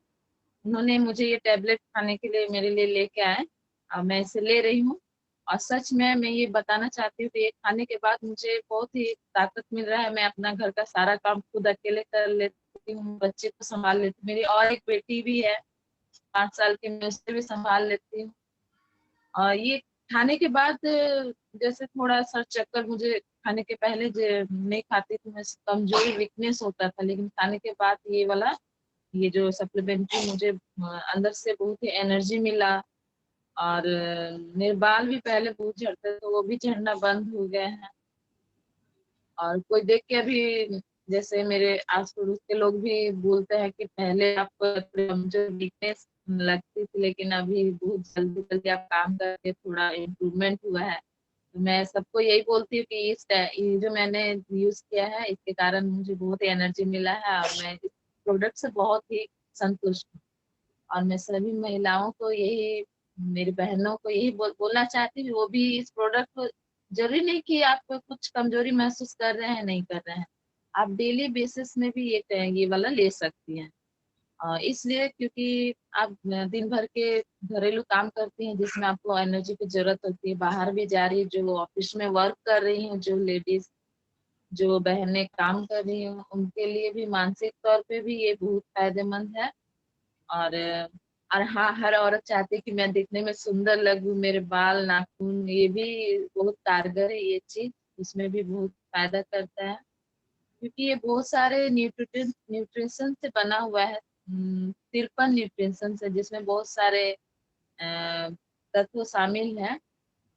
उन्होंने मुझे ये टैबलेट खाने के लिए मेरे लिए लेके आए और मैं इसे ले रही हूँ। और सच में मैं ये बताना चाहती हूँ कि ये खाने के बाद मुझे बहुत ही ताकत मिल रहा है। मैं अपना घर का सारा काम खुद अकेले कर लेती हूँ, बच्चे को संभाल लेती हूँ। मेरी और एक बेटी भी है 5 साल की, मैं उससे भी संभाल लेती हूँ। और ये खाने के बाद जैसे थोड़ा सा चक्कर, मुझे खाने के पहले जो नहीं खाती थी मैं, कमजोरी वीकनेस होता था, लेकिन खाने के बाद ये वाला, ये जो सप्लीमेंट्री, मुझे अंदर से बहुत ही एनर्जी मिला। और मेरे बाल भी पहले बहुत झड़ते थे, वो भी झड़ना बंद हो गए हैं। और कोई देख के अभी, जैसे मेरे आस पड़ोस के लोग भी बोलते हैं कि पहले आपको कमजोर वीकनेस लगती थी, लेकिन अभी बहुत जल्दी जल्दी आप काम करके थोड़ा इम्प्रूवमेंट हुआ है। तो मैं सबको यही बोलती हूँ कि ये जो मैंने यूज किया है, इसके कारण मुझे बहुत एनर्जी मिला है और मैं इस प्रोडक्ट से बहुत ही संतुष्ट हूँ। और मैं सभी महिलाओं को यही, मेरी बहनों को यही बोलना चाहती हूँ, वो भी इस प्रोडक्ट को, जरूरी नहीं कि आप कुछ कमजोरी महसूस कर रहे हैं, नहीं कर रहे हैं, आप डेली बेसिस में भी ये वाला ले सकती हैं। इसलिए क्योंकि आप दिन भर के घरेलू काम करती हैं जिसमें आपको एनर्जी की जरूरत होती है, बाहर भी जा रही है, जो ऑफिस में वर्क कर रही हैं, जो लेडीज, जो बहनें काम कर रही हैं, उनके लिए भी मानसिक तौर पे भी ये बहुत फायदेमंद है। और हाँ, हर औरत चाहती है कि मैं दिखने में सुंदर लगूं, मेरे बाल, नाखून, ये भी बहुत कारगर है ये चीज, इसमें भी बहुत फायदा करता है। क्योंकि ये बहुत सारे न्यूट्रिशन से बना हुआ है, 53 न्यूट्रिशन से, जिसमें बहुत सारे तत्व शामिल हैं।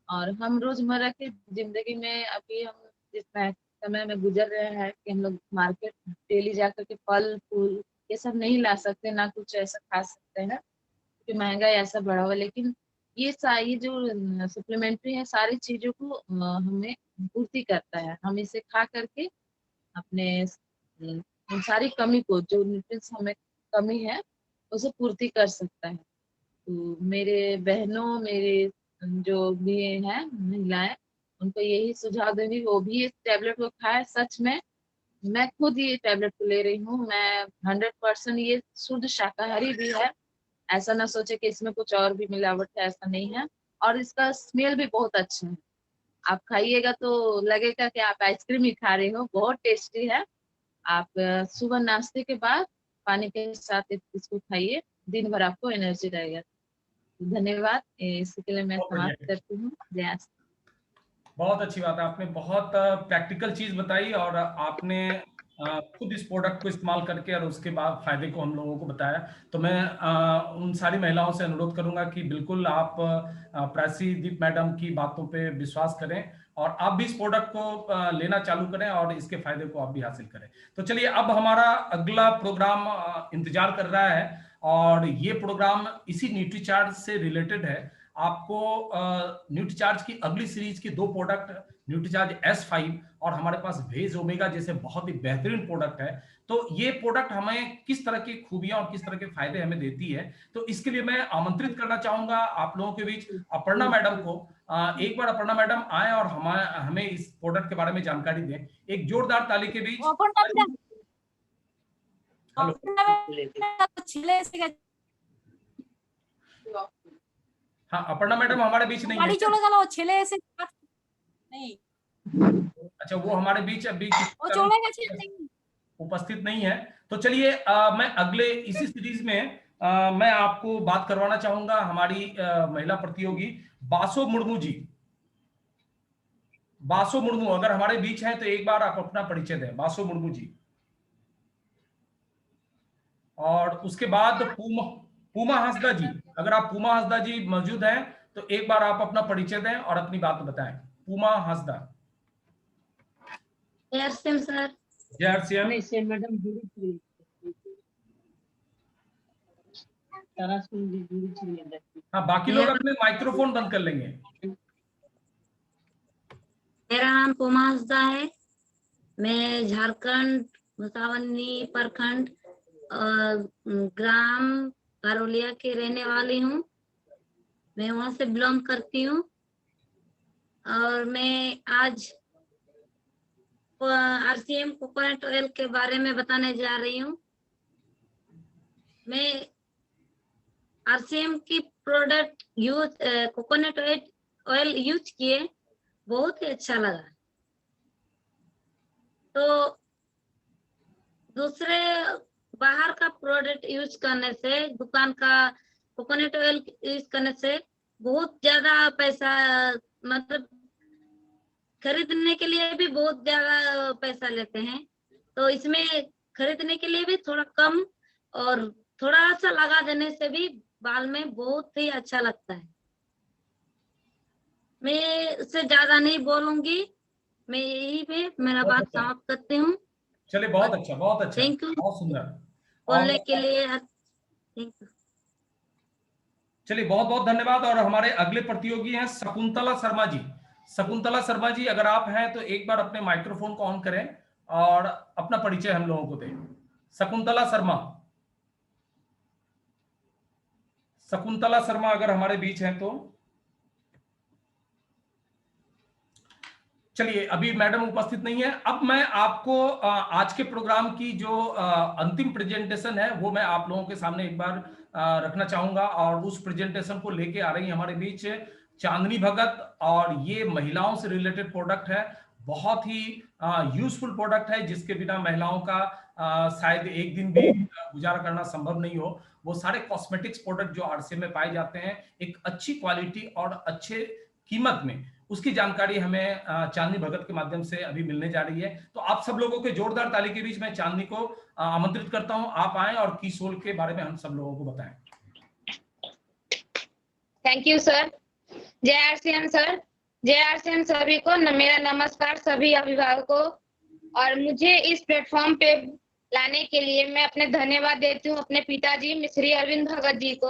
और हम रोजमर्रा की जिंदगी में अभी हम जिस समय में गुजर रहे हैं कि हम लोग मार्केट डेली जाकर के फल फूल ये सब नहीं ला सकते, ना कुछ ऐसा खा सकते हैं क्योंकि महंगाई ऐसा बढ़ा हुआ। लेकिन ये जो सप्लीमेंट्री है, सारी चीजों को हमें पूर्ति करता है। हम इसे खा करके अपने सारी कमी को, जो न्यूट्रिएंट्स हमें कमी है, उसे पूर्ति कर सकता है। तो मेरे बहनों, मेरे जो भी हैं महिलाएं, उनको यही सुझाव दूंगी वो भी इस टेबलेट को खाएं। सच में मैं खुद ये टैबलेट को ले रही हूँ। मैं 100% ये शुद्ध शाकाहारी भी है, ऐसा ना सोचे कि इसमें कुछ और भी मिलावट है, ऐसा नहीं है। और इसका स्मेल भी बहुत अच्छा है, आप खाइएगा तो लगेगा कि आप आइसक्रीम ही खा रहे हो, बहुत टेस्टी है। आप सुबह नाश्ते के बाद पानी के साथ इसको खाइए, दिन भर आपको एनर्जी रहेगा। धन्यवाद, इसी के लिए मैं समाप्त करती हूँ। जय। बहुत अच्छी बात है, आपने बहुत प्रैक्टिकल चीज बताई और आपने खुद इस प्रोडक्ट को इस्तेमाल करके और उसके बाद फायदे को हम लोगों को बताया। तो मैं उन सारी महिलाओं से अनुरोध करूंगा कि बिल्कुल आप प्रासीदीप मैडम की बातों पे विश्वास करें और आप भी इस प्रोडक्ट को लेना चालू करें और इसके फायदे को आप भी हासिल करें। तो चलिए, अब हमारा अगला प्रोग्राम इंतजार कर रहा है और ये प्रोग्राम इसी न्यूट्रीचार्ज से रिलेटेड है। आपको न्यूट्रीचार्ज की अगली सीरीज की 2 प्रोडक्ट, न्यूट्रीचार्ज S5 और हमारे पास वेज ओमेगा जैसे बहुत ही बेहतरीन प्रोडक्ट है। तो ये प्रोडक्ट हमें किस तरह की खूबियां और किस तरह के फायदे हमें देती है, तो इसके लिए मैं आमंत्रित करना चाहूंगा आप लोगों के बीच अपर्णा मैडम को। एक बार अपर्णा मैडम आए और हमें इस प्रोडक्ट के बारे में जानकारी दें। एक जोरदार ताली के बीच। हाँ, अपर्णा मैडम हमारे बीच नहीं है। चले गलो छेले এসে नहीं। अच्छा, वो हमारे बीच अभी नहीं उपस्थित नहीं है। तो चलिए, मैं अगले इसी सीरीज में मैं आपको बात करवाना चाहूंगा हमारी महिला प्रतियोगी बासो मुर्मू जी। बासो मुर्मू अगर हमारे बीच हैं तो एक बार आप अपना परिचय दें, बासो मुर्मू जी। और उसके बाद पूमा हंसदा जी, अगर आप पूमा हंसदा जी मौजूद हैं तो एक बार आप अपना परिचय दें और अपनी बात बताएं। पूमा हंसदा। सर। जय मैडम हाँ, बाकी लोग अपने माइक्रोफोन बंद कर लेंगे। मेरा नाम पूमा हंसदा है। मैं झारखंड मुसावनी प्रखंड ग्राम पारोलिया के रहने वाली हूँ। मैं वहां से बिलोंग करती हूँ और मैं आज RCM कोकोनट ऑयल के बारे में बताने जा रही हूँ। मैं RCM की प्रोडक्ट कोकोनट ऑयल यूज किए, बहुत ही अच्छा लगा। तो दूसरे बाहर का प्रोडक्ट यूज करने से, दुकान का कोकोनट ऑयल यूज करने से बहुत ज्यादा पैसा, मतलब खरीदने के लिए भी बहुत ज्यादा पैसा लेते हैं। तो इसमें खरीदने के लिए भी थोड़ा कम और थोड़ा सा लगा देने से भी बाल में बहुत ही अच्छा लगता है। मैं इससे ज्यादा नहीं बोलूंगी, मैं यही पे मेरा बात समाप्त करती हूँ। चलिए, बहुत अच्छा, बहुत अच्छा, थैंक यू बहुत सुंदर बोलने के लिए। Thank you. चलिए, बहुत बहुत धन्यवाद। और हमारे अगले प्रतियोगी हैं शकुंतला शर्मा जी। शकुंतला शर्मा जी, अगर आप हैं तो एक बार अपने माइक्रोफोन को ऑन करें और अपना परिचय हम लोगों को दें। शकुंतला शर्मा। शकुंतला शर्मा अगर हमारे बीच हैं तो चलिए, अभी मैडम उपस्थित नहीं है। अब मैं आपको आज के प्रोग्राम की जो अंतिम प्रेजेंटेशन है वो मैं आप लोगों के सामने एक बार रखना चाहूंगा और उस प्रेजेंटेशन को लेके आ रही है हमारे बीच चांदनी भगत। और ये महिलाओं से रिलेटेड प्रोडक्ट है, बहुत ही यूजफुल प्रोडक्ट है जिसके बिना महिलाओं का शायद एक दिन भी गुजारा करना संभव नहीं हो। वो सारे कॉस्मेटिक्स प्रोडक्ट जो RCM में पाए जाते हैं एक अच्छी क्वालिटी और अच्छे कीमत में, उसकी जानकारी हमें चांदनी भगत के माध्यम से अभी मिलने जा रही है। तो आप सब लोगों के जोरदार ताली के बीच मैं चांदनी को आमंत्रित करता हूं, आप आए और कीसोल के बारे में हम सब लोगों को बताएं। Thank you sir. जय RCM सर। जय RCM सभी को मेरा नमस्कार, सभी अभिभावकों। और मुझे इस प्लेटफॉर्म पे लाने के लिए मैं अपने धन्यवाद देती हूँ अपने पिताजी श्री अरविंद भगत जी को,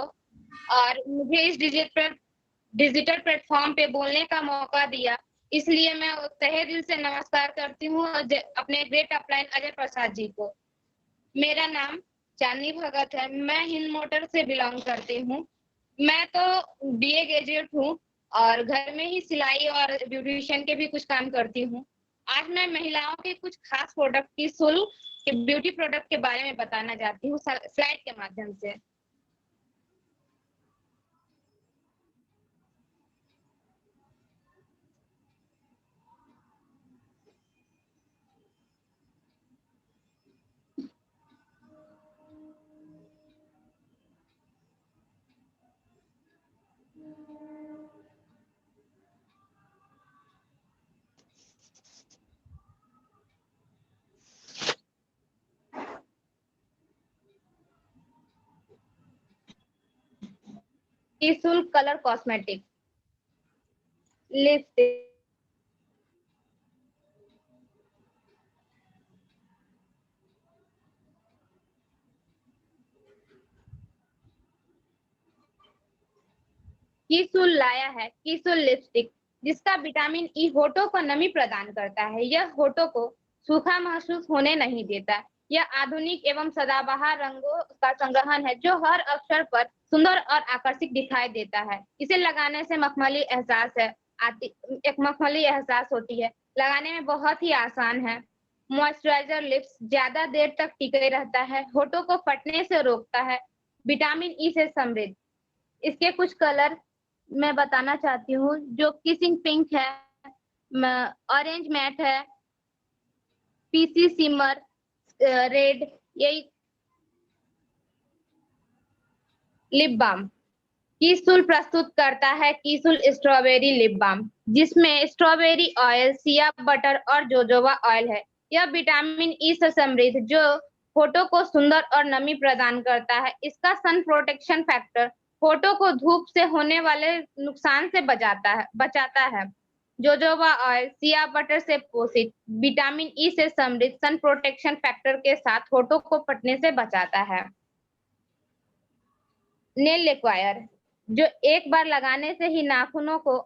और मुझे इस डिजिटल प्लेटफॉर्म पे बोलने का मौका दिया, इसलिए मैं तहे दिल से नमस्कार करती हूँ अपने ग्रेट अपलाइन अजय प्रसाद जी को। मेरा नाम चांदनी भगत है, मैं हिंद मोटर से बिलोंग करती हूँ। मैं तो BA ग्रेजुएट हूँ और घर में ही सिलाई और ब्यूटिशियन के भी कुछ काम करती हूँ। आज मैं महिलाओं के कुछ खास प्रोडक्ट की शुल्क के ब्यूटी प्रोडक्ट के बारे में बताना चाहती हूँ स्लाइड के माध्यम से। शुल्क कलर कॉस्मेटिक लिपस्टिक कीसुल लाया है कीसुल लिपस्टिक, जिसका विटामिन ई होठों को नमी प्रदान करता है। यह होठों को सूखा महसूस होने नहीं देता। यह आधुनिक एवं सदाबहार रंगों का संग्रहण है जो हर अवसर पर सुंदर और आकर्षक दिखाई देता है। इसे लगाने से मखमली एहसास होती है। लगाने में बहुत ही आसान है। मॉइस्चराइजर लिप्स ज्यादा देर तक टिके रहता है, होठों को फटने से रोकता है, विटामिन ई से समृद्ध। इसके कुछ कलर मैं बताना चाहती हूँ, जो किसिंग पिंक है, ऑरेंज मैट है, पीसी सिमर रेड, यही लिप बाम। कीसुल प्रस्तुत करता है कीसुल स्ट्रॉबेरी लिप बाम, जिसमें स्ट्रॉबेरी ऑयल, सिया बटर और जोजोबा ऑयल है। यह विटामिन ई से समृद्ध जो होठों को सुंदर और नमी प्रदान करता है। इसका सन प्रोटेक्शन फैक्टर होठों को धूप से होने वाले नुकसान से बचाता है। जोजोबा ऑयल सिया बटर से पोषित विटामिन ई से समृद्ध सन प्रोटेक्शन फैक्टर के साथ होठों को फटने से बचाता है। नेल लिक्वायर, जो एक बार लगाने से ही नाखूनों को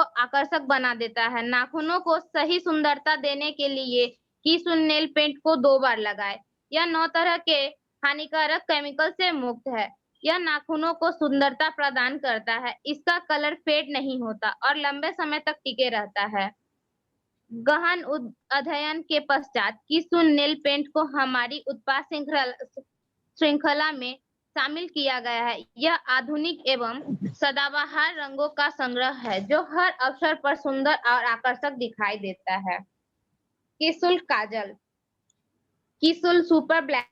आकर्षक बना देता है। नाखूनों को सही सुंदरता देने के लिए कीसुल नेल पेंट को 2 बार लगाएं। यह 9 तरह के हानिकारक केमिकल से मुक्त है। यह नाखूनों को सुंदरता प्रदान करता है। इसका कलर फेड नहीं होता और लंबे समय तक टिके रहता है। गहन अध्ययन के पश्चात कीसुल नेल पेंट को हमारी उत्पाद श्रृंखला में शामिल किया गया है। यह आधुनिक एवं सदाबहार रंगों का संग्रह है जो हर अवसर पर सुंदर और आकर्षक दिखाई देता है। कीसुल काजल, कीसुल सुपर ब्लैक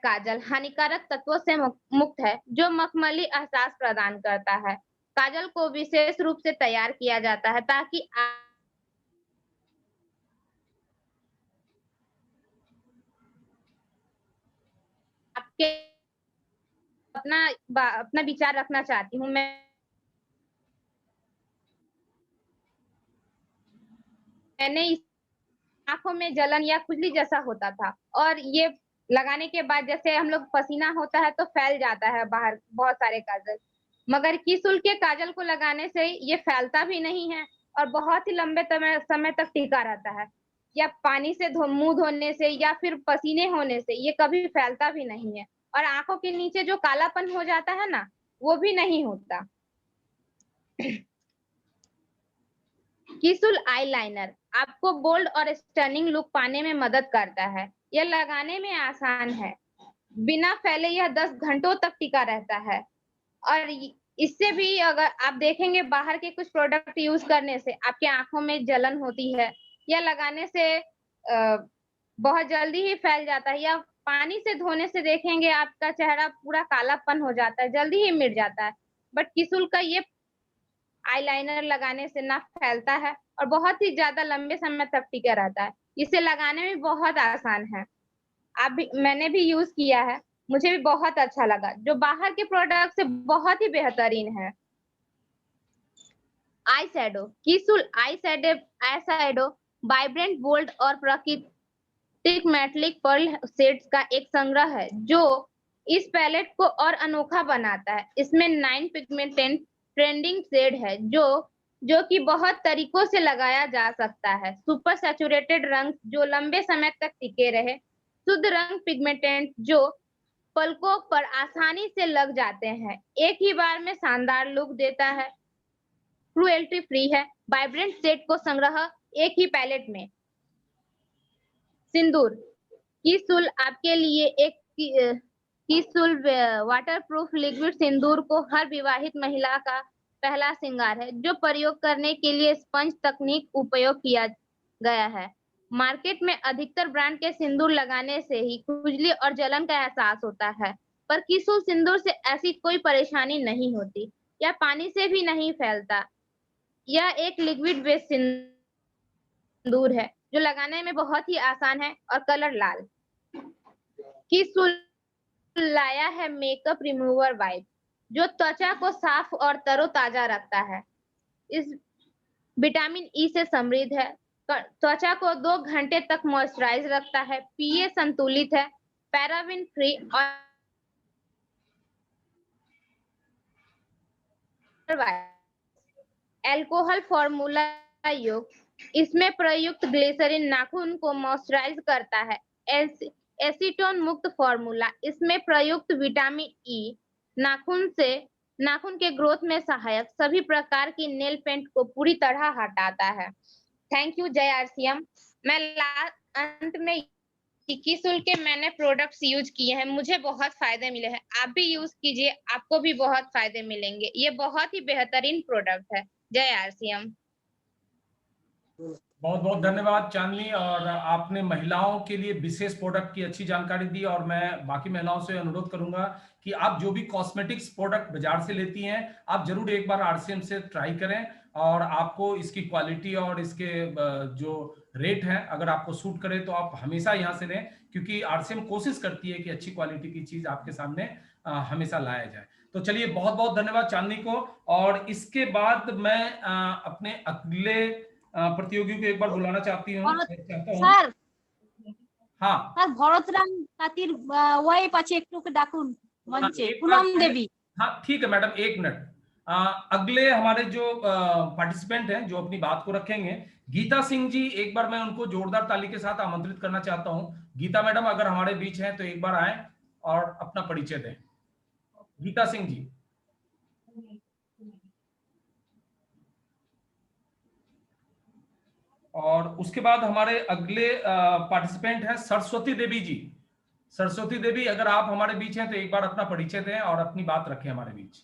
काजल हानिकारक तत्वों से मुक्त है जो मखमली एहसास प्रदान करता है। काजल को विशेष रूप से तैयार किया जाता है ताकि आपके अपना विचार रखना चाहती हूँ। मैंने आंखों में जलन या खुजली जैसा होता था और ये लगाने के बाद जैसे हम लोग पसीना होता है तो फैल जाता है बाहर बहुत सारे काजल, मगर कीसुल के काजल को लगाने से ये फैलता भी नहीं है और बहुत ही लंबे समय तक टिका रहता है। या पानी से मुंह धोने से या फिर पसीने होने से ये कभी फैलता भी नहीं है और आंखों के नीचे जो कालापन हो जाता है ना, वो भी नहीं होता। कीसुल आईलाइनर आपको बोल्ड और स्टनिंग लुक पाने में मदद करता है। यह लगाने में आसान है, बिना फैले यह 10 घंटों तक टिका रहता है और इससे भी अगर आप देखेंगे बाहर के कुछ प्रोडक्ट यूज करने से आपके आंखों में जलन होती है या लगाने से बहुत जल्दी ही फैल जाता है, या पानी से धोने से देखेंगे आपका चेहरा पूरा कालापन हो जाता है, जल्दी ही मिट जाता है। बट कीसुल का ये आईलाइनर लगाने से ना फैलता है और बहुत ही ज्यादा लंबे समय तक टिके रहता है। इसे लगाने में बहुत आसान है। मैंने भी यूज किया है, मुझे भी बहुत अच्छा लगा, जो बाहर के प्रोडक्ट से बहुत ही बेहतरीन है। आई शैडो, कीसुल आई शैडो वाइब्रेंट, बोल्ड और प्राकृतिक मेटालिक पर्ल शेड्स का एक संग्रह है जो इस पैलेट को और अनोखा बनाता है। इसमें 9 पिगमेंटेड ट्रेंडिंग शेड है जो कि बहुत तरीकों से लगाया जा सकता है। सुपर सैचुरेटेड रंग जो लंबे समय तक टिके रहे, शुद्ध रंग पिगमेंटेड जो पलकों पर आसानी से लग जाते हैं, एक ही बार में शानदार लुक देता है, क्रुएल्टी फ्री है, वाइब्रेंट सेट को संग्रह एक ही पैलेट में। सिंदूर किसुल आपके लिए एक किसुल वाटरप्रूफ लिक्विड सिंदूर को हर विवाहित महिला का पहला श्रृंगार है, जो प्रयोग करने के लिए स्पंज तकनीक उपयोग किया गया है। मार्केट में अधिकतर ब्रांड के सिंदूर लगाने से ही खुजली और जलन का एहसास होता है, पर किसुल सिंदूर से ऐसी कोई परेशानी नहीं होती। यह पानी से भी नहीं फैलता। यह एक लिक्विड बेस्ड सिंदूर है जो लगाने में बहुत ही आसान है और कलर लाल। किसुल लाया है मेकअप रिमूवर वाइप, जो त्वचा को साफ और तरोताजा रखता है। इस विटामिन ई से समृद्ध है, त्वचा को 2 घंटे तक मॉइस्चराइज रखता है, पीएच संतुलित है, पैराबिन फ्री और अल्कोहल फॉर्मूला युक्त। इसमें प्रयुक्त ग्लिसरीन नाखून को मॉइस्चराइज करता है। एसीटोन मुक्त फॉर्मूला, इसमें प्रयुक्त विटामिन ई नाखून के ग्रोथ में सहायक सभी प्रकार की नेल पेंट को पूरी तरह हटाता है। थैंक यू जय आरसीएम। मैं अंत में किसुल के मैंने प्रोडक्ट्स यूज किए हैं, मुझे बहुत फायदे मिले हैं। आप भी यूज कीजिए, आपको भी बहुत फायदे मिलेंगे। ये बहुत ही बेहतरीन प्रोडक्ट है। जय आरसीएम। बहुत बहुत धन्यवाद चांदनी, और आपने महिलाओं के लिए विशेष प्रोडक्ट की अच्छी जानकारी दी। और मैं बाकी महिलाओं से अनुरोध करूंगा कि आप जो भी कॉस्मेटिक्स प्रोडक्ट बाजार से लेती हैं, आप जरूर एक बार आरसीएम से ट्राई करें, और आपको इसकी क्वालिटी और इसके जो रेट है, अगर आपको सूट करे तो आप हमेशा यहाँ से लें, क्योंकि आरसीएम कोशिश करती है कि अच्छी क्वालिटी की चीज आपके सामने हमेशा लाया जाए। तो चलिए, बहुत बहुत धन्यवाद चांदनी को। और इसके बाद मैं अपने अगले प्रतियोगियों को एक बार बुलाना चाहता हूँ। सर हाँ सर, भरतराम खातिर वही पाछे एक टुक डाकुन मंचे पूनम देवी। हाँ ठीक है मैडम, 1 मिनट। अगले हमारे जो पार्टिसिपेंट हैं जो अपनी बात को रखेंगे, गीता सिंह जी, एक बार मैं उनको जोरदार ताली के साथ आमंत्रित करना चाहता हूं। गीता मैडम अगर हमारे बीच हैं तो एक बार आए और अपना परिचय दें। गीता सिंह जी। और उसके बाद हमारे अगले पार्टिसिपेंट हैं सरस्वती देवी जी। सरस्वती देवी, अगर आप हमारे बीच हैं तो एक बार अपना परिचय दें और अपनी बात रखें हमारे बीच।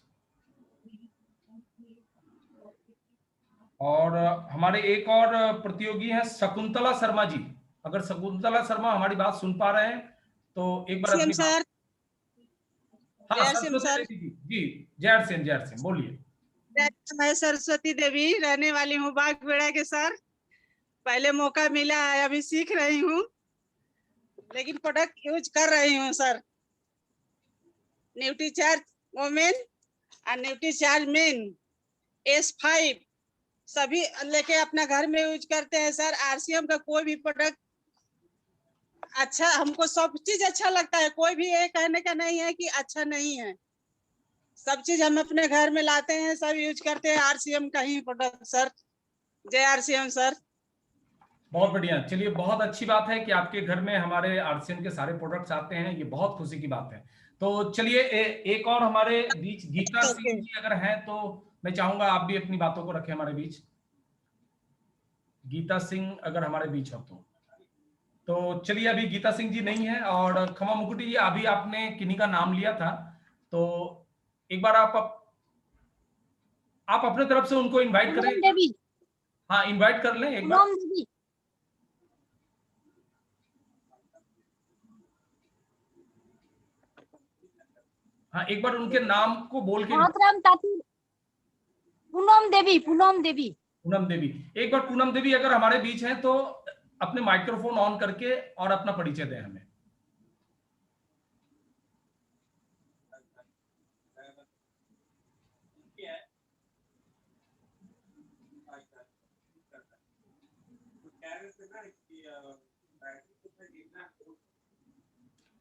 और हमारे एक और प्रतियोगी हैं शकुंतला शर्मा जी। अगर शकुंतला शर्मा हमारी बात सुन पा रहे हैं तो एक बार अपनी सर। हाँ सरस्वती देवी जी, जय सिंह बोलिए। मैं सरस्वती देवी रहने वाली हूँ बागबेड़ा के सर। पहले मौका मिला है, अभी सीख रही हूँ, लेकिन प्रोडक्ट यूज कर रही हूँ सर। न्यूट्रीचार्ज वोमेन और न्यूट्रीचार्ज मेन S5 सभी लेके अपना घर में यूज करते हैं सर। आरसीएम का कोई भी प्रोडक्ट अच्छा, हमको सब चीज अच्छा लगता है। कोई भी ये कहने का नहीं है कि अच्छा नहीं है। सब चीज हम अपने घर में लाते हैं, सब यूज करते हैं आरसीएम का ही प्रोडक्ट सर। जय आरसीएम सर। बहुत बढ़िया। चलिए, बहुत अच्छी बात है कि आपके घर में हमारे आरसीएम के सारे प्रोडक्ट्स आते हैं, ये बहुत खुशी की बात है। तो चलिए, एक और हमारे बीच गीता सिंह जी अगर हैं तो मैं चाहूंगा आप भी अपनी बातों को रखें हमारे बीच। गीता सिंह अगर हमारे बीच हो तो चलिए, अभी गीता सिंह जी नहीं है। और खमा मुकुटी जी, अभी आपने किन्हीं का नाम लिया था, तो एक बार आप अपने तरफ से उनको इनवाइट करें। हाँ, इनवाइट कर लें एक बार। हाँ, एक बार उनके नाम को बोल के। पूनम देवी। एक बार पूनम देवी अगर हमारे बीच हैं तो अपने माइक्रोफोन ऑन करके और अपना परिचय दें हमें।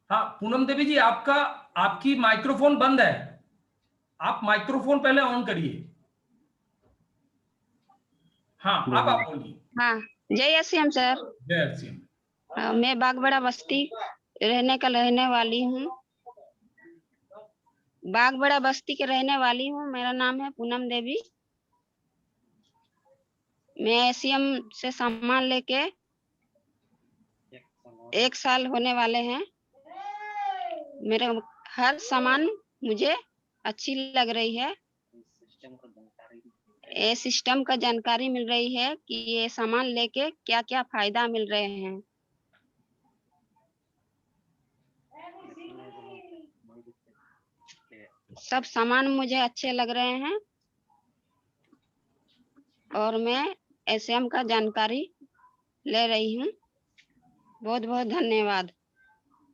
हाँ पूनम देवी जी, आपकी माइक्रोफोन बंद है, आप माइक्रोफोन पहले ऑन करिए। हाँ, अब आप बोलिए। हाँ, जय आरसीएम सर। जय आरसीएम। मैं बागबेड़ा बस्ती रहने वाली हूँ। बागबड़ा बस्ती के रहने वाली हूँ। मेरा नाम है पूनम देवी। मैं एसीएम से सामान लेके 1 साल होने वाले हैं। मेरे हर सामान मुझे अच्छी लग रही है। ये सिस्टम का जानकारी मिल रही है कि ये सामान लेके क्या क्या फायदा मिल रहे हैं। सब सामान मुझे अच्छे लग रहे हैं और मैं एसएम का जानकारी ले रही हूँ। बहुत बहुत धन्यवाद।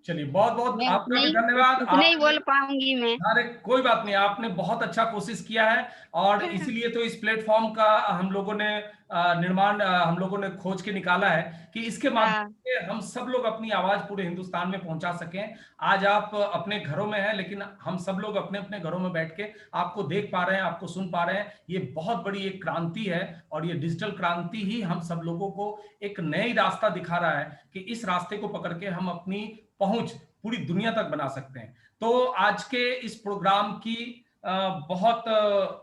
चलिए बहुत बहुत मैं आपका भी धन्यवाद। इतने ही बोल पाऊंगी मैं। अरे कोई बात नहीं, आपने बहुत अच्छा कोशिश किया है और इसीलिए तो इस प्लेटफॉर्म का हम लोगों ने निर्माण हम लोगों ने खोज के निकाला है कि इसके माध्यम से हम सब लोग अपनी आवाज पूरे हिंदुस्तान में पहुंचा सकें। आज आप अपने घरों में हैं, लेकिन हम सब लोग अपने अपने घरों में बैठ के आपको देख पा रहे हैं, आपको सुन पा रहे हैं। ये बहुत बड़ी एक क्रांति है और ये डिजिटल क्रांति ही हम सब लोगों को एक नई रास्ता दिखा रहा है कि इस रास्ते को पकड़ के हम अपनी पहुंच पूरी दुनिया तक बना सकते हैं। तो आज के इस प्रोग्राम की बहुत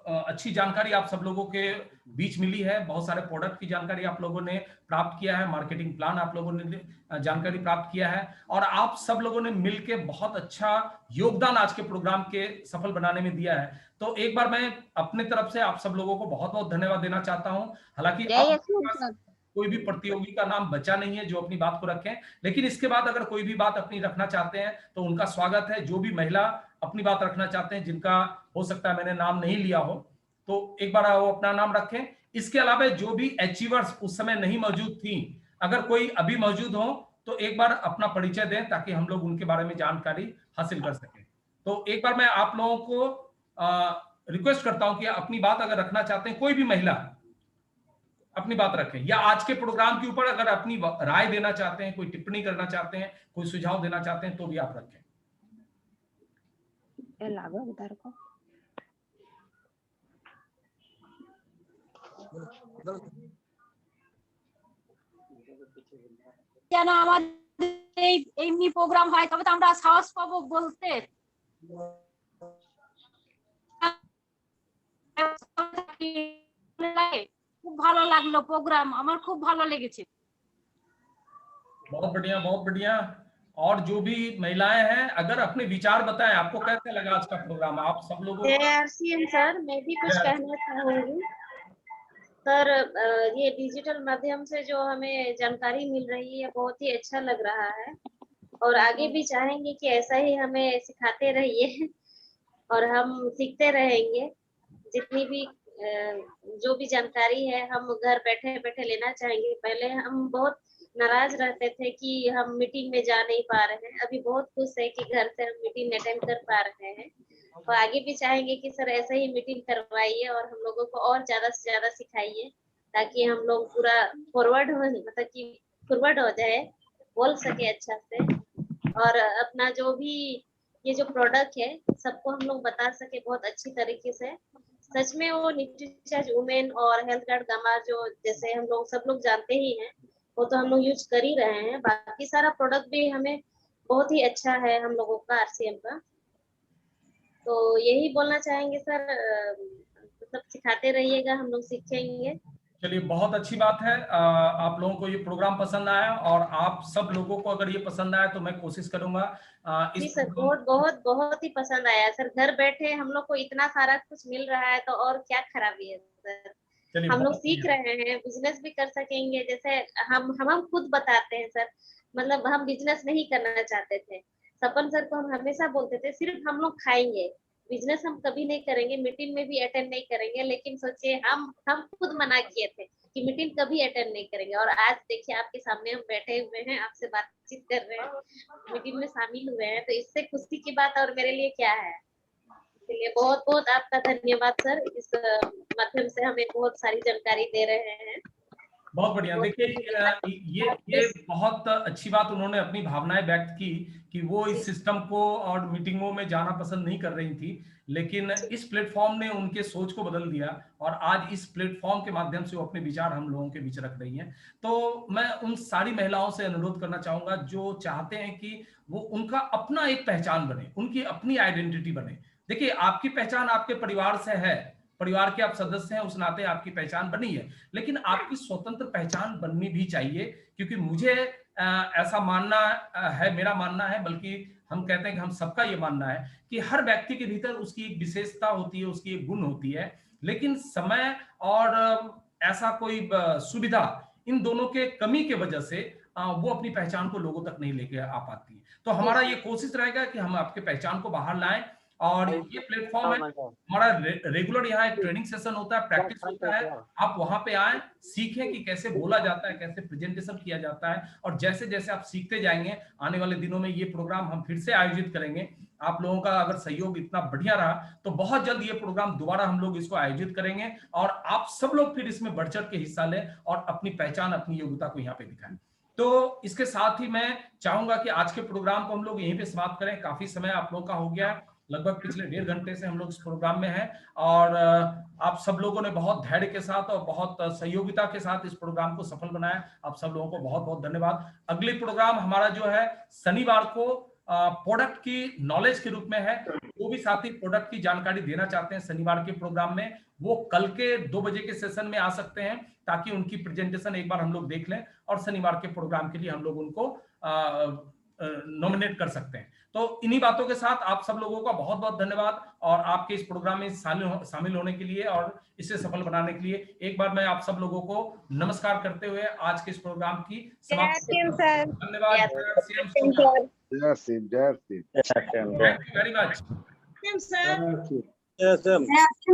अच्छी जानकारी आप सब लोगों के बीच मिली है। बहुत सारे प्रोडक्ट की जानकारी आप लोगों ने प्राप्त किया है, मार्केटिंग प्लान आप लोगों ने जानकारी प्राप्त किया है और आप सब लोगों ने मिलके बहुत अच्छा योगदान आज के प्रोग्राम के सफल बनाने में दिया है। तो एक बार मैं अपने तरफ से आप सब लोगों को बहुत बहुत धन्यवाद देना चाहता हूं। हालांकि अब कोई भी प्रतियोगी का नाम बचा नहीं है जो अपनी बात को रखें, लेकिन इसके बाद अगर कोई भी बात अपनी रखना चाहते हैं तो उनका स्वागत है। जो भी महिला अपनी बात रखना चाहते हैं, जिनका हो सकता है मैंने नाम नहीं लिया हो, तो एक बार वो अपना नाम रखें। इसके अलावा जो भी अचीवर्स उस समय नहीं मौजूद थी, अगर कोई अभी मौजूद हो तो एक बार अपना परिचय दें ताकि हम लोग उनके बारे में जानकारी हासिल कर सकें। तो एक बार मैं आप लोगों को रिक्वेस्ट करता हूं कि अपनी बात अगर रखना चाहते हैं, कोई भी महिला अपनी बात रखें, या आज के प्रोग्राम के ऊपर अगर अपनी राय देना चाहते हैं, कोई टिप्पणी करना चाहते हैं, कोई सुझाव देना चाहते हैं, तो भी आप रखें। যেন আমাদের এমনি প্রোগ্রাম হয় তবে তো আমরা সাহস পাবো বলতে। খুব ভালো লাগলো প্রোগ্রাম, আমার খুব ভালো লেগেছে। बहुत बढ़िया, बहुत बढ़िया। और जो भी महिलाएं हैं, अगर अपने विचार बताएं, आपको कैसा लगा आज का प्रोग्राम? आप सब लोगों को आरसीएम सर, मैं भी कुछ कहना चाहूंगी सर। ये डिजिटल माध्यम से जो हमें जानकारी मिल रही है बहुत ही अच्छा लग रहा है और आगे भी चाहेंगे कि ऐसा ही हमें सिखाते रहिए और हम सीखते रहेंगे। जितनी भी जो भी जानकारी है हम घर बैठे बैठे लेना चाहेंगे। पहले हम बहुत नाराज रहते थे कि हम मीटिंग में जा नहीं पा रहे हैं, अभी बहुत खुश है कि घर से हम मीटिंग अटेंड कर पा रहे हैं और आगे भी चाहेंगे कि सर ऐसे ही मीटिंग करवाइए और हम लोगों को और ज्यादा से ज्यादा सिखाइए ताकि हम लोग पूरा फॉरवर्ड हो, मतलब कि फॉरवर्ड हो जाए, बोल सके अच्छा से और अपना जो भी ये जो प्रोडक्ट है सबको हम लोग बता सके बहुत अच्छी तरीके से। सच में वो न्यूट्रीचार्ज वुमेन और हेल्थ गार्ड गामा जो जैसे हम लोग सब लोग जानते ही हैं, वो तो हम लोग यूज कर ही रहे हैं। बाकी सारा प्रोडक्ट भी हमें बहुत ही अच्छा है हम लोगों का आरसीएम का। तो यही बोलना चाहेंगे सर, मतलब सिखाते रहिएगा, हम लोग सीखेंगे। चलिए बहुत अच्छी बात है। आप लोगों को ये प्रोग्राम पसंद आया और आप सब लोगों को अगर ये पसंद आया तो मैं कोशिश करूंगा जी सर, बहुत बहुत बहुत ही पसंद आया सर। घर बैठे हम लोग को इतना सारा कुछ मिल रहा है तो और क्या खराबी है सर। हम लोग सीख रहे हैं, बिजनेस भी कर सकेंगे। जैसे हम खुद बताते हैं सर, मतलब हम बिजनेस नहीं करना चाहते थे। सपन सर को हम हमेशा बोलते थे सिर्फ हम लोग खाएंगे, बिजनेस हम कभी नहीं करेंगे, मीटिंग में भी अटेंड नहीं करेंगे। लेकिन सोचिए हम खुद मना किए थे कि मीटिंग कभी अटेंड नहीं करेंगे और आज देखिए आपके सामने हम बैठे हुए हैं, आपसे बातचीत कर रहे हैं, मीटिंग में शामिल हुए हैं। तो इससे खुशी की बात और मेरे लिए क्या है। इसलिए बहुत बहुत आपका धन्यवाद सर, इस माध्यम से हमें बहुत सारी जानकारी दे रहे हैं। बहुत बढ़िया। देखिए ये बहुत अच्छी बात उन्होंने अपनी भावनाएं व्यक्त की कि वो इस सिस्टम को और मीटिंगों में जाना पसंद नहीं कर रही थी, लेकिन इस प्लेटफॉर्म ने उनके सोच को बदल दिया और आज इस प्लेटफॉर्म के माध्यम से वो अपने विचार हम लोगों के बीच रख रही हैं। तो मैं उन सारी महिलाओं से अनुरोध करना चाहूंगा जो चाहते हैं कि वो उनका अपना एक पहचान बने, उनकी अपनी आइडेंटिटी बने, देखिए, आपकी पहचान आपके परिवार से है, परिवार के आप सदस्य हैं, उस नाते आपकी पहचान बनी है, लेकिन आपकी स्वतंत्र पहचान बननी भी चाहिए, क्योंकि मुझे ऐसा मानना है, मेरा मानना है, बल्कि हम कहते हैं कि हम सबका ये मानना है कि हर व्यक्ति के भीतर उसकी एक विशेषता होती है, उसकी एक गुण होती है, लेकिन समय और ऐसा कोई सुविधा, इन दोनों के कमी के वजह से वो अपनी पहचान को लोगों तक नहीं लेके आ पाती है। तो हमारा ये कोशिश रहेगा कि हम आपके पहचान को बाहर लाएं, और ये प्लेटफॉर्म है हमारा, रेगुलर यहाँ एक ट्रेनिंग सेशन होता है, प्रैक्टिस होता है, आप वहां पे आए, सीखें कि कैसे बोला जाता है, कैसे प्रेजेंटेशन किया जाता है, और जैसे जैसे आप सीखते जाएंगे, आने वाले दिनों में ये प्रोग्राम हम फिर से आयोजित करेंगे। आप लोगों का अगर सहयोग इतना बढ़िया रहा तो बहुत जल्द ये प्रोग्राम दोबारा हम लोग इसको आयोजित करेंगे, और आप सब लोग फिर इसमें बढ़ चढ़ के हिस्सा लें और अपनी पहचान, अपनी योग्यता को यहाँ पे दिखाएं। तो इसके साथ ही मैं चाहूंगा कि आज के प्रोग्राम को हम लोग यहीं पे समाप्त करें। काफी समय आप लोगों का हो गया है, लगभग पिछले 1.5 घंटे से हम लोग इस प्रोग्राम में हैं, और आप सब लोगों ने बहुत धैर्य के साथ और बहुत सहयोगिता के साथ इस प्रोग्राम को सफल बनाया। आप सब लोगों को बहुत बहुत धन्यवाद। अगली प्रोग्राम हमारा जो है शनिवार को प्रोडक्ट की नॉलेज के रूप में है। वो भी साथी प्रोडक्ट की जानकारी देना चाहते हैं शनिवार के प्रोग्राम में, वो कल के 2 बजे के सेशन में आ सकते हैं, ताकि उनकी प्रेजेंटेशन एक बार हम लोग देख लें और शनिवार के प्रोग्राम के लिए हम लोग उनको नॉमिनेट कर सकते हैं। तो इन्हीं बातों के साथ आप सब लोगों का बहुत बहुत धन्यवाद, और आपके इस प्रोग्राम में शामिल होने के लिए और इसे सफल बनाने के लिए एक बार मैं आप सब लोगों को नमस्कार करते हुए आज के इस प्रोग्राम की समाप्ति करता हूं। धन्यवाद। जय Shri thank you very much. जय श्री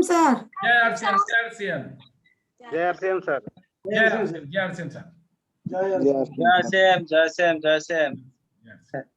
सर। जय आरसीएम सर। जय श्री सर। जय आरसीएम सर। जय श्री जय श्री जय श्री।